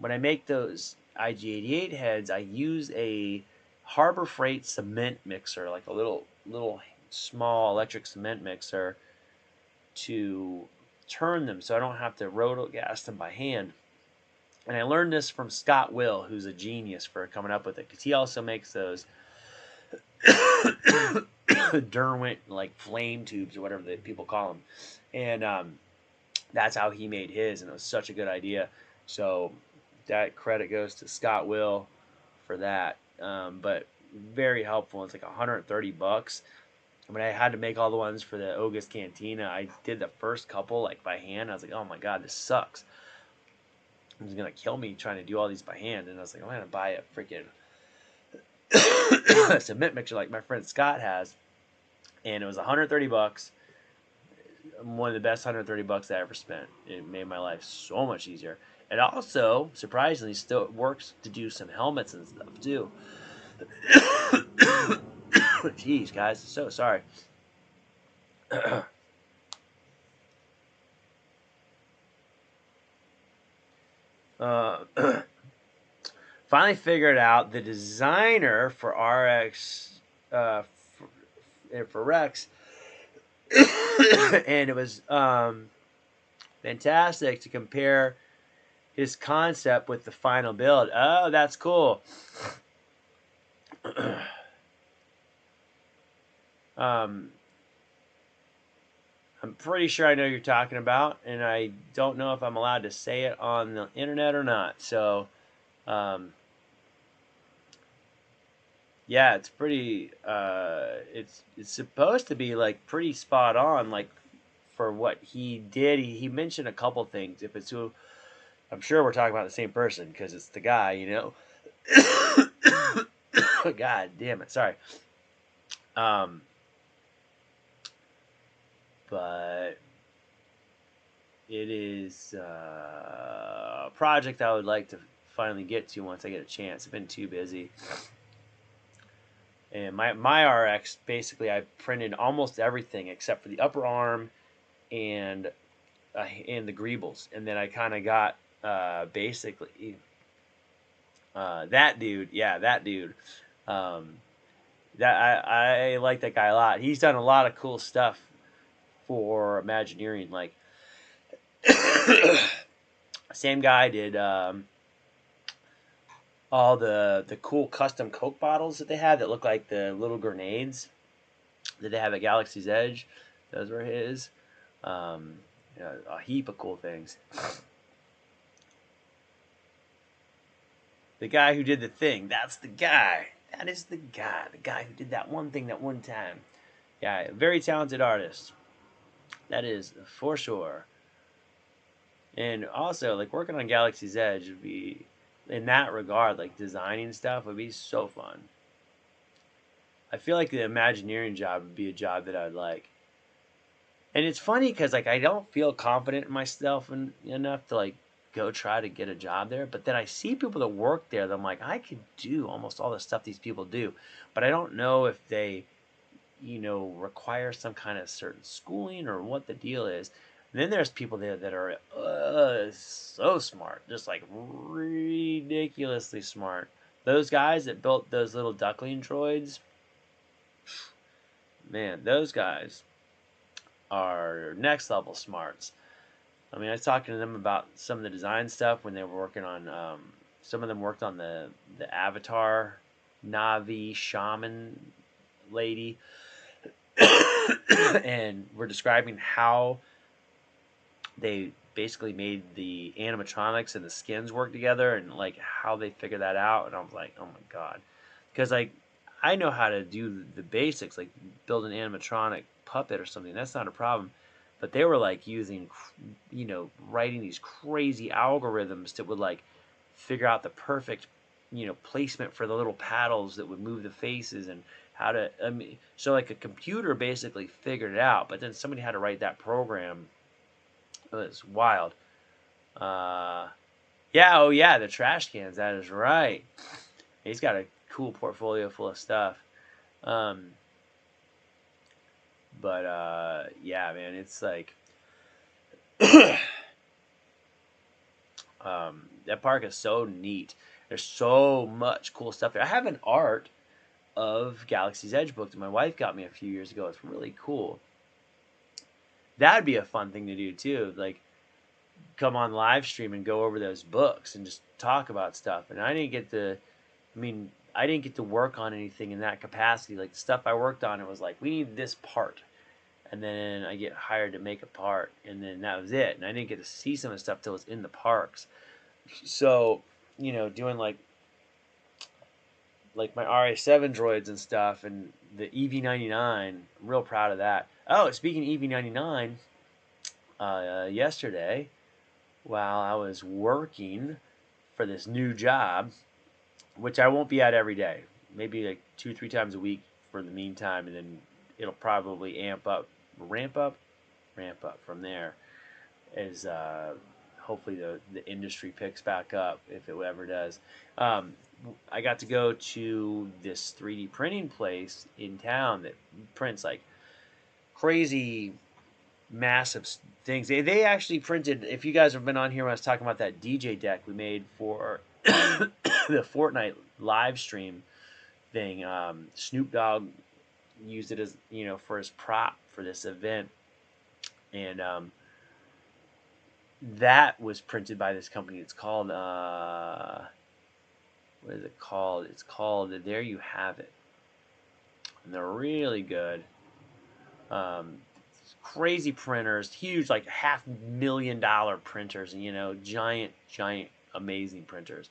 A: when I make those IG-88 heads, I use a Harbor Freight cement mixer, like a little small electric cement mixer to turn them so I don't have to roto gas them by hand. And I learned this from Scott Will, who's a genius for coming up with it, because he also makes those Derwent like flame tubes or whatever that people call them, and that's how he made his, and it was such a good idea. So that credit goes to Scott Will for that. But very helpful. It's like $130. I mean, I had to make all the ones for the August Cantina. I did the first couple like by hand. I was like, oh my god, this sucks. It was gonna kill me trying to do all these by hand. And I was like, I'm gonna buy a freaking cement mixer like my friend Scott has, and it was $130. One of the best $130 I ever spent. It made my life so much easier. It also, surprisingly, still works to do some helmets and stuff too. Jeez, guys, so sorry. Finally figured out the designer for RX, for Rex, and it was fantastic to compare his concept with the final build. Oh, that's cool. I'm pretty sure I know what you're talking about, and I don't know if I'm allowed to say it on the internet or not. So, yeah, it's pretty. It's supposed to be like pretty spot on, like for what he did. He mentioned a couple things. If it's who, I'm sure we're talking about the same person because it's the guy, you know. God damn it! Sorry. But it is a project I would like to finally get to once I get a chance. I've been too busy. And my RX, basically, I printed almost everything except for the upper arm and the greebles. And then I kind of got basically that dude. Yeah, that dude. That I like that guy a lot. He's done a lot of cool stuff for Imagineering. Like, same guy did all the cool custom Coke bottles that they had that look like the little grenades that they have at Galaxy's Edge. Those were his. A heap of cool things. The guy who did the thing, that's the guy. That is the guy. The guy who did that one thing that one time. Yeah, very talented artist. That is for sure. And also, like, working on Galaxy's Edge would be, in that regard, like, designing stuff would be so fun. I feel like the Imagineering job would be a job that I'd like. And it's funny because, like, I don't feel confident in myself enough to, like, go try to get a job there. But then I see people that work there that I'm like, I could do almost all the stuff these people do. But I don't know if they, require some kind of certain schooling or what the deal is. And then there's people there that are so smart, just like ridiculously smart. Those guys that built those little duckling droids, man, those guys are next level smarts. I mean, I was talking to them about some of the design stuff when they were working on. Some of them worked on the Avatar Navi shaman lady, and we're describing how they basically made the animatronics and the skins work together, and like how they figured that out. And I was like, oh my god, because like I know how to do the basics, like build an animatronic puppet or something. That's not a problem. But they were like using, writing these crazy algorithms that would like figure out the perfect, placement for the little paddles that would move the faces and how to. I mean, so like a computer basically figured it out, but then somebody had to write that program. It was wild. Yeah, oh yeah, the trash cans. That is right. He's got a cool portfolio full of stuff. But yeah, man, it's like that park is so neat. There's so much cool stuff there. I have an art of Galaxy's Edge book that my wife got me a few years ago. It's really cool. That'd be a fun thing to do too. Like, come on live stream and go over those books and just talk about stuff. And I didn't get to work on anything in that capacity. Like, the stuff I worked on, it was like, we need this part. And then I get hired to make a part, and then that was it. And I didn't get to see some of the stuff till it was in the parks. So, doing like my RA7 droids and stuff, and the EV99, I'm real proud of that. Oh, speaking of EV99, yesterday, while I was working for this new job, which I won't be at every day, maybe like 2-3 times a week for the meantime, and then it'll probably ramp up from there as hopefully the industry picks back up, if it ever does. I got to go to this 3D printing place in town that prints like crazy massive things. They actually printed, if you guys have been on here when I was talking about that DJ deck we made for the Fortnite live stream thing, Snoop Dogg used it as, for his prop for this event. And that was printed by this company. It's called, what is it called? It's called There You Have It. And they're really good. Crazy printers, huge, like $500,000 printers, and giant, amazing printers.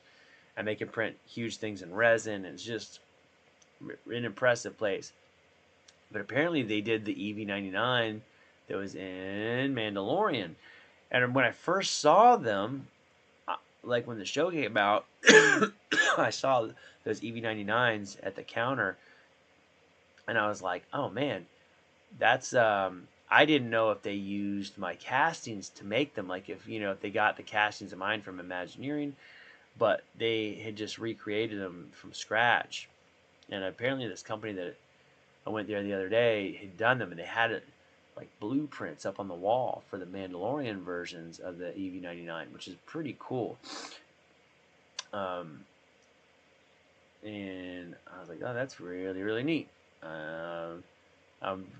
A: And they can print huge things in resin. It's just an impressive place. But apparently they did the EV99 that was in Mandalorian. And when I first saw them, like when the show came out, I saw those EV99s at the counter, and I was like, oh man, that's I didn't know if they used my castings to make them, like if they got the castings of mine from Imagineering, but they had just recreated them from scratch. And apparently this company that I went there the other day had done them, and they had it like blueprints up on the wall for the Mandalorian versions of the EV99, which is pretty cool. And I was like, oh, that's really, really neat. I'm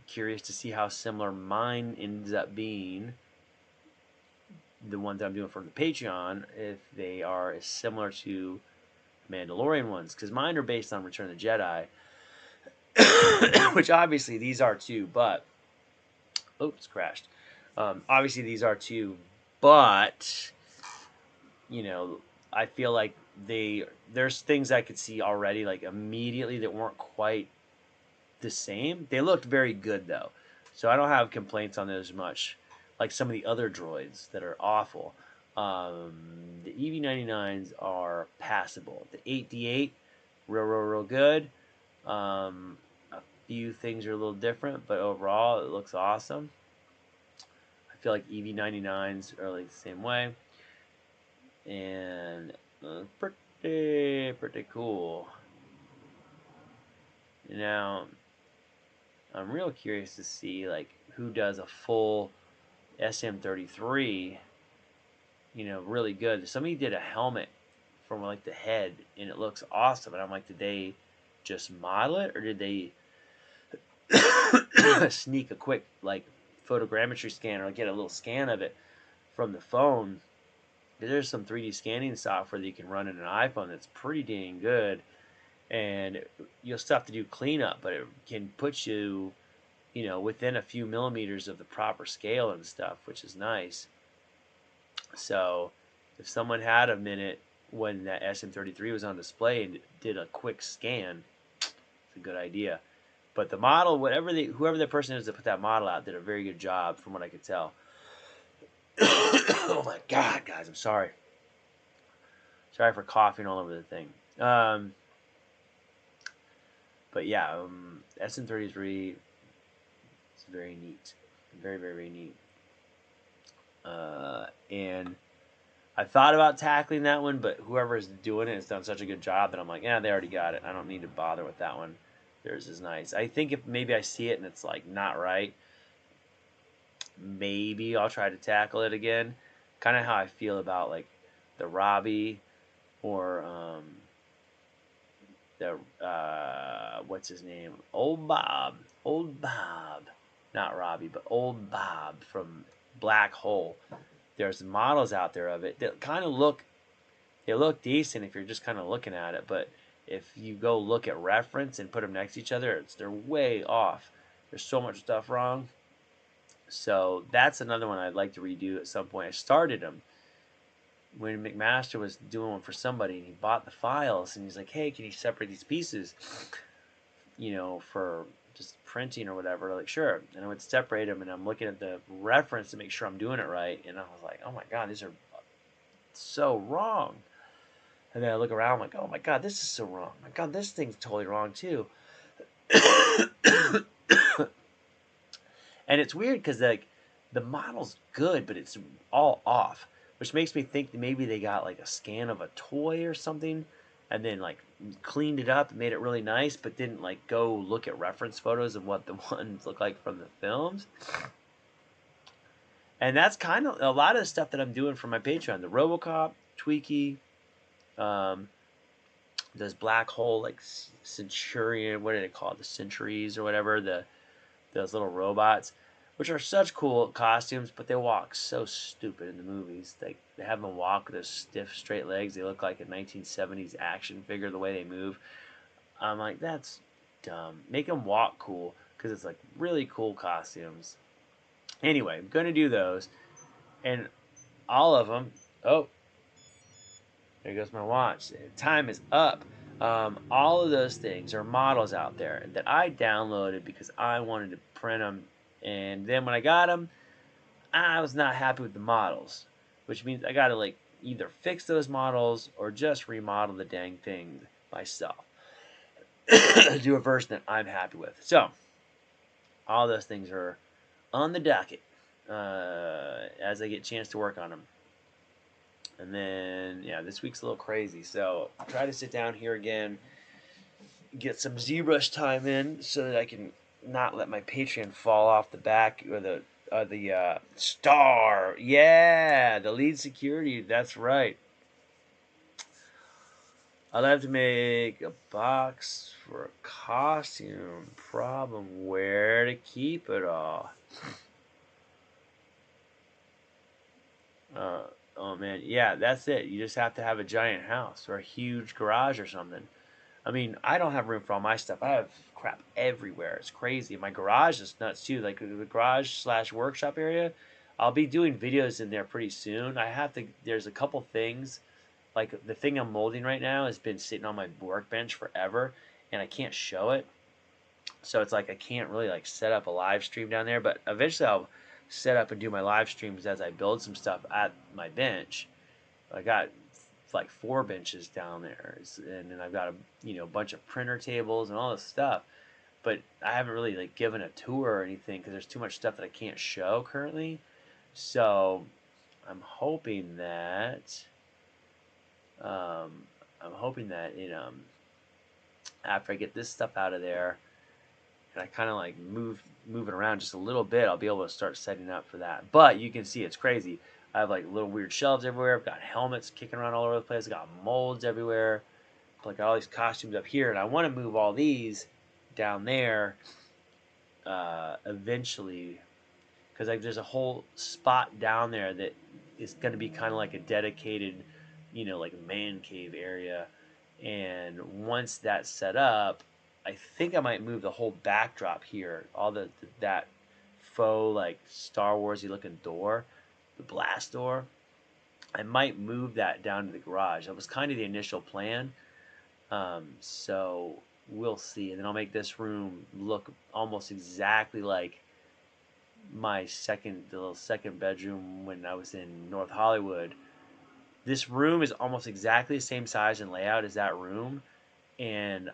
A: curious to see how similar mine ends up being, the ones that I'm doing for the Patreon, if they are as similar to Mandalorian ones, because mine are based on Return of the Jedi, which obviously these are too, but oops, crashed. Obviously these are too, but I feel like there's things I could see already, like immediately, that weren't quite the same. They looked very good though, so I don't have complaints on those much, like some of the other droids that are awful. The EV99s are passable. The 8D8, real good. A few things are a little different, but overall it looks awesome. I feel like EV99s are like the same way, and pretty cool. Now, I'm real curious to see like who does a full SM33, really good. Somebody did a helmet from like the head, and it looks awesome. And I'm like, did they just model it, or did they sneak a quick like photogrammetry scan, or get a little scan of it from the phone? There's some 3D scanning software that you can run in an iPhone that's pretty dang good, and you'll still have to do cleanup, but it can put you, within a few millimeters of the proper scale and stuff, which is nice. So if someone had a minute when that SM33 was on display and did a quick scan, it's a good idea. But the model, whoever the person is that put that model out, did a very good job from what I could tell. Oh my God, guys, I'm sorry. Sorry for coughing all over the thing. But yeah, SM33 is very neat. Very neat. And I thought about tackling that one, but whoever's doing it has done such a good job that I'm like, yeah, they already got it. I don't need to bother with that one. Theirs is nice. I think if maybe I see it and it's like not right, maybe I'll try to tackle it again. Kind of how I feel about like the Robbie or the what's his name? Old Bob, not Robbie, but Old Bob from Black Hole. There's models out there of it that kind of look decent if you're just kind of looking at it, but if you go look at reference and put them next to each other, they're way off. There's so much stuff wrong. So that's another one I'd like to redo at some point. I started them when McMaster was doing one for somebody, and he bought the files, and he's like, "Hey, can you separate these pieces, for just printing or whatever?" Like, sure. And I would separate them, and I'm looking at the reference to make sure I'm doing it right, and I was like, "Oh my God, these are so wrong." And then I look around, I'm like, "Oh my God, this is so wrong. My God, this thing's totally wrong too." And it's weird because like the model's good, but it's all off, which makes me think that maybe they got like a scan of a toy or something, and then like cleaned it up and made it really nice, but didn't like go look at reference photos of what the ones look like from the films. And that's kind of a lot of the stuff that I'm doing for my Patreon. The RoboCop, Tweaky, um, those Black Hole like Centurion, what do they call it? The Centuries or whatever. Those little robots, which are such cool costumes, but they walk so stupid in the movies. They have them walk with those stiff, straight legs. They look like a 1970s action figure the way they move. I'm like, that's dumb. Make them walk cool, because it's like really cool costumes. Anyway, I'm going to do those, and all of them. Oh, there goes my watch. Time is up. All of those things are models out there that I downloaded because I wanted to print them. And then when I got them, I was not happy with the models, which means I got to like either fix those models or just remodel the dang thing myself. Do a version that I'm happy with. So all those things are on the docket as I get a chance to work on them. And then, yeah, this week's a little crazy. So I'll try to sit down here again, get some ZBrush time in so that I can not let my Patreon fall off the back or the star. Yeah, the lead security. That's right. I'll have to make a box for a costume. Problem, where to keep it all. Oh man, yeah, that's it. You just have to have a giant house or a huge garage or something. I mean, I don't have room for all my stuff. I have crap everywhere. It's crazy. My garage is nuts too. Like the garage slash workshop area, I'll be doing videos in there pretty soon. I have to. There's a couple things. Like the thing I'm molding right now has been sitting on my workbench forever, and I can't show it. So it's like I can't really like set up a live stream down there. But eventually I'll set up and do my live streams as I build some stuff at my bench. I got like 4 benches down there, and then I've got a bunch of printer tables and all this stuff. But I haven't really like given a tour or anything because there's too much stuff that I can't show currently. So I'm hoping that um, after I get this stuff out of there and I kind of like move it around just a little bit, I'll be able to start setting up for that. But you can see it's crazy. I have like little weird shelves everywhere. I've got helmets kicking around all over the place. I've got molds everywhere. I've got all these costumes up here, and I want to move all these down there eventually, because like there's a whole spot down there that is going to be kind of like a dedicated, like man cave area. And once that's set up, I think I might move the whole backdrop here, all that faux like Star Warsy looking door, the blast door. I might move that down to the garage. That was kind of the initial plan. So we'll see. And then I'll make this room look almost exactly like my the little second bedroom when I was in North Hollywood. This room is almost exactly the same size and layout as that room, and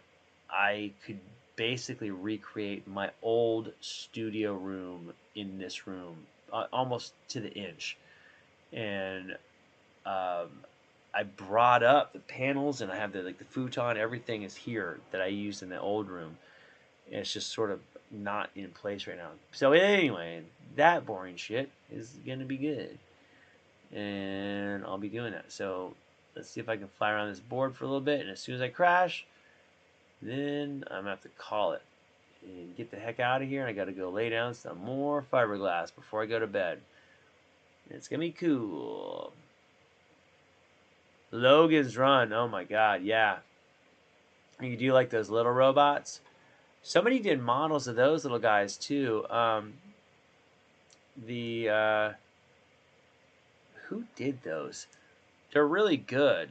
A: I could basically recreate my old studio room in this room, almost to the inch. And I brought up the panels, and I have the futon. Everything is here that I used in the old room. And it's just sort of not in place right now. So anyway, that boring shit is gonna be good, and I'll be doing that. So let's see if I can fly around this board for a little bit, and as soon as I crash, Then I'm gonna have to call it and get the heck out of here. And I gotta go lay down some more fiberglass before I go to bed. It's gonna be cool. Logan's Run. Oh my god, yeah. You do like those little robots? Somebody did models of those little guys too. Who did those? They're really good.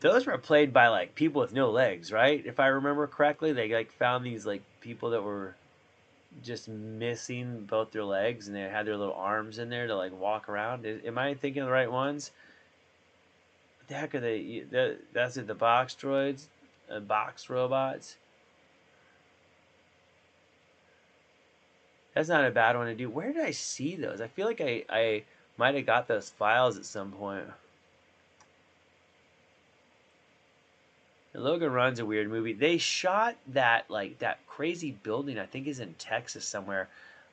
A: Those were played by like people with no legs, right? If I remember correctly, they like found these like people that were just missing both their legs, and they had their little arms in there to like walk around. Am I thinking of the right ones? What the heck are they? That's it. The box droids, box robots. That's not a bad one to do. Where did I see those? I feel like I might have got those files at some point. Logan Run's a weird movie. They shot that like that crazy building. I think is in Texas somewhere.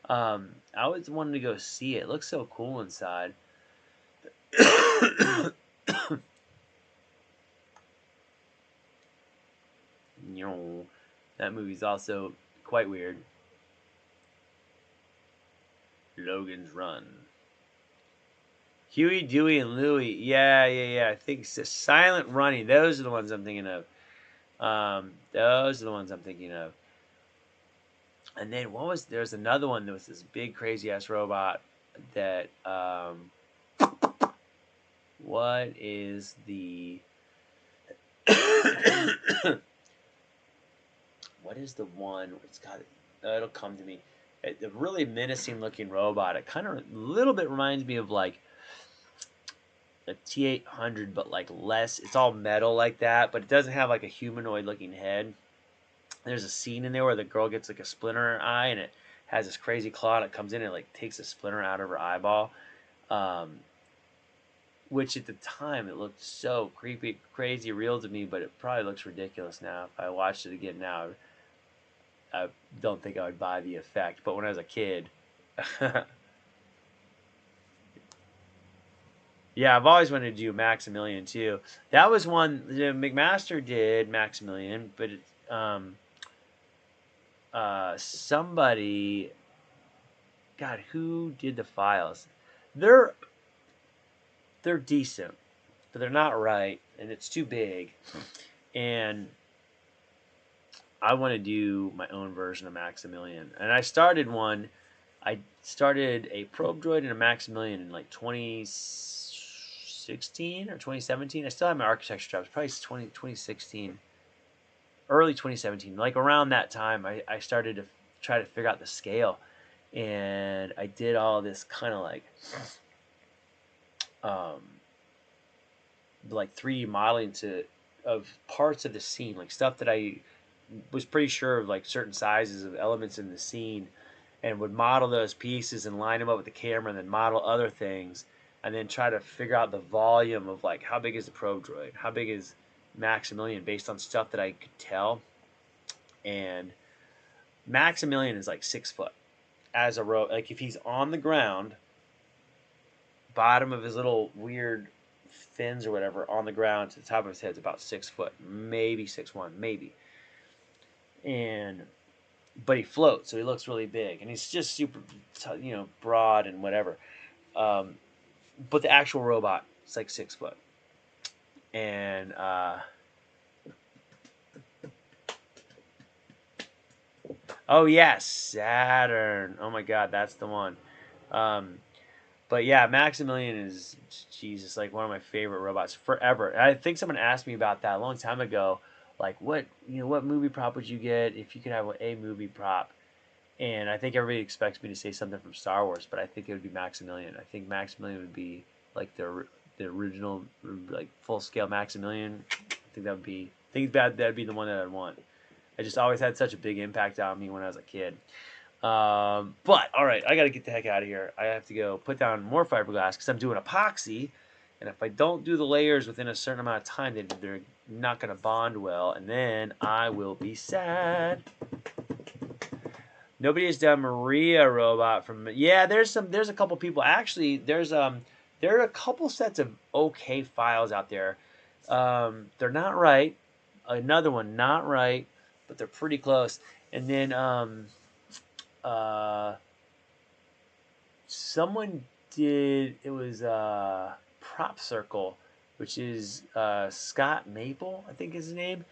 A: I always wanted to go see it. It looks so cool inside. That movie's also quite weird. Logan's Run. Huey, Dewey, and Louie. Yeah. I think it's Silent Running. Those are the ones I'm thinking of. Those are the ones I'm thinking of. And then there's another one that was this big crazy ass robot that what is the what is the one? It's got it'll come to me. The really menacing looking robot. It kind of a little bit reminds me of like a T-800, but like less. It's all metal like that, but it doesn't have like a humanoid looking head. There's a scene in there where the girl gets like a splinter in her eye, and it has this crazy claw that comes in and like takes a splinter out of her eyeball. Which at the time it looked so creepy, crazy, real to me, but it probably looks ridiculous now. If I watched it again now, I don't think I would buy the effect. But when I was a kid, yeah, I've always wanted to do Maximilian too. That was one McMaster did Maximilian, but somebody, God, who did the files? They're decent, but they're not right, and it's too big. And I want to do my own version of Maximilian. And I started a probe droid and a Maximilian in like 2016 or 2017. I still have my architecture jobs, probably 2016, early 2017. Like around that time, I started to try to figure out the scale. And I did all this kind of like 3D modeling of parts of the scene, like stuff that I was pretty sure of, like certain sizes of elements in the scene, and would model those pieces and line them up with the camera, and then model other things, and then try to figure out the volume of like how big is the probe droid, how big is Maximilian, based on stuff that I could tell. And Maximilian is like 6 foot as a like if he's on the ground, bottom of his little weird fins or whatever on the ground to the top of his head is about 6 foot, maybe 6'1", maybe. But he floats, so he looks really big, and he's just super, broad and whatever. But the actual robot is like 6 foot, and oh yeah, Saturn. Oh my God, that's the one. But yeah, Maximilian is, Jesus, like one of my favorite robots forever. And I think someone asked me about that a long time ago. Like, what movie prop would you get if you could have a movie prop? And I think everybody expects me to say something from Star Wars, but I think it would be Maximilian. I think Maximilian would be like the original, like full scale Maximilian. I think that'd be the one that I'd want. It just always had such a big impact on me when I was a kid. But all right, I gotta get the heck out of here. I have to go put down more fiberglass because I'm doing epoxy, and if I don't do the layers within a certain amount of time, they're not gonna bond well, and then I will be sad. Nobody has done Maria robot from. Yeah, there's a couple people actually. There are a couple sets of okay files out there They're not right. Another one, not right, but they're pretty close. And then uh, someone did, it was Prop Circle, which is Scott Maple, I think is his name.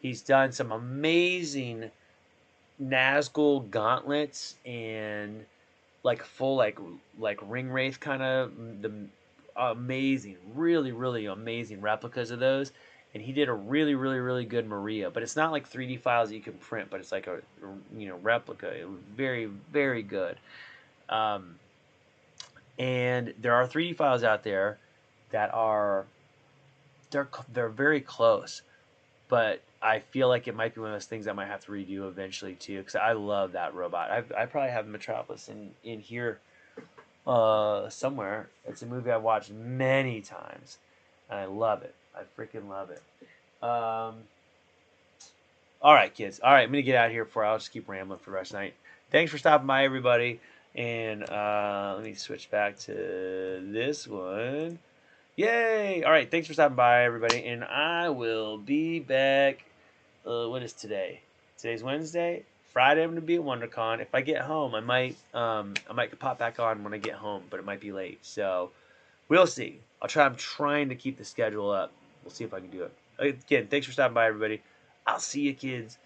A: He's done some amazing Nazgul gauntlets and like full like ring wraith kind of the amazing, really amazing replicas of those. And he did a really good Maria, but it's not like 3D files that you can print, but it's like a replica. It was very good. Um, and there are 3D files out there that are they're very close, but I feel like it might be one of those things I might have to redo eventually too, because I love that robot. I probably have Metropolis in here somewhere. It's a movie I've watched many times, and I love it. I freaking love it. All right, kids. All right, I'm gonna get out of here before I'll just keep rambling for the rest of the night. Thanks for stopping by, everybody. And let me switch back to this one. Yay! All right, thanks for stopping by, everybody. And I will be back. What is today? Today's Wednesday. Friday, I'm gonna be at WonderCon. If I get home, I might pop back on when I get home, but it might be late. So we'll see. I'll try. I'm trying to keep the schedule up. We'll see if I can do it. Again, thanks for stopping by, everybody. I'll see you, kids.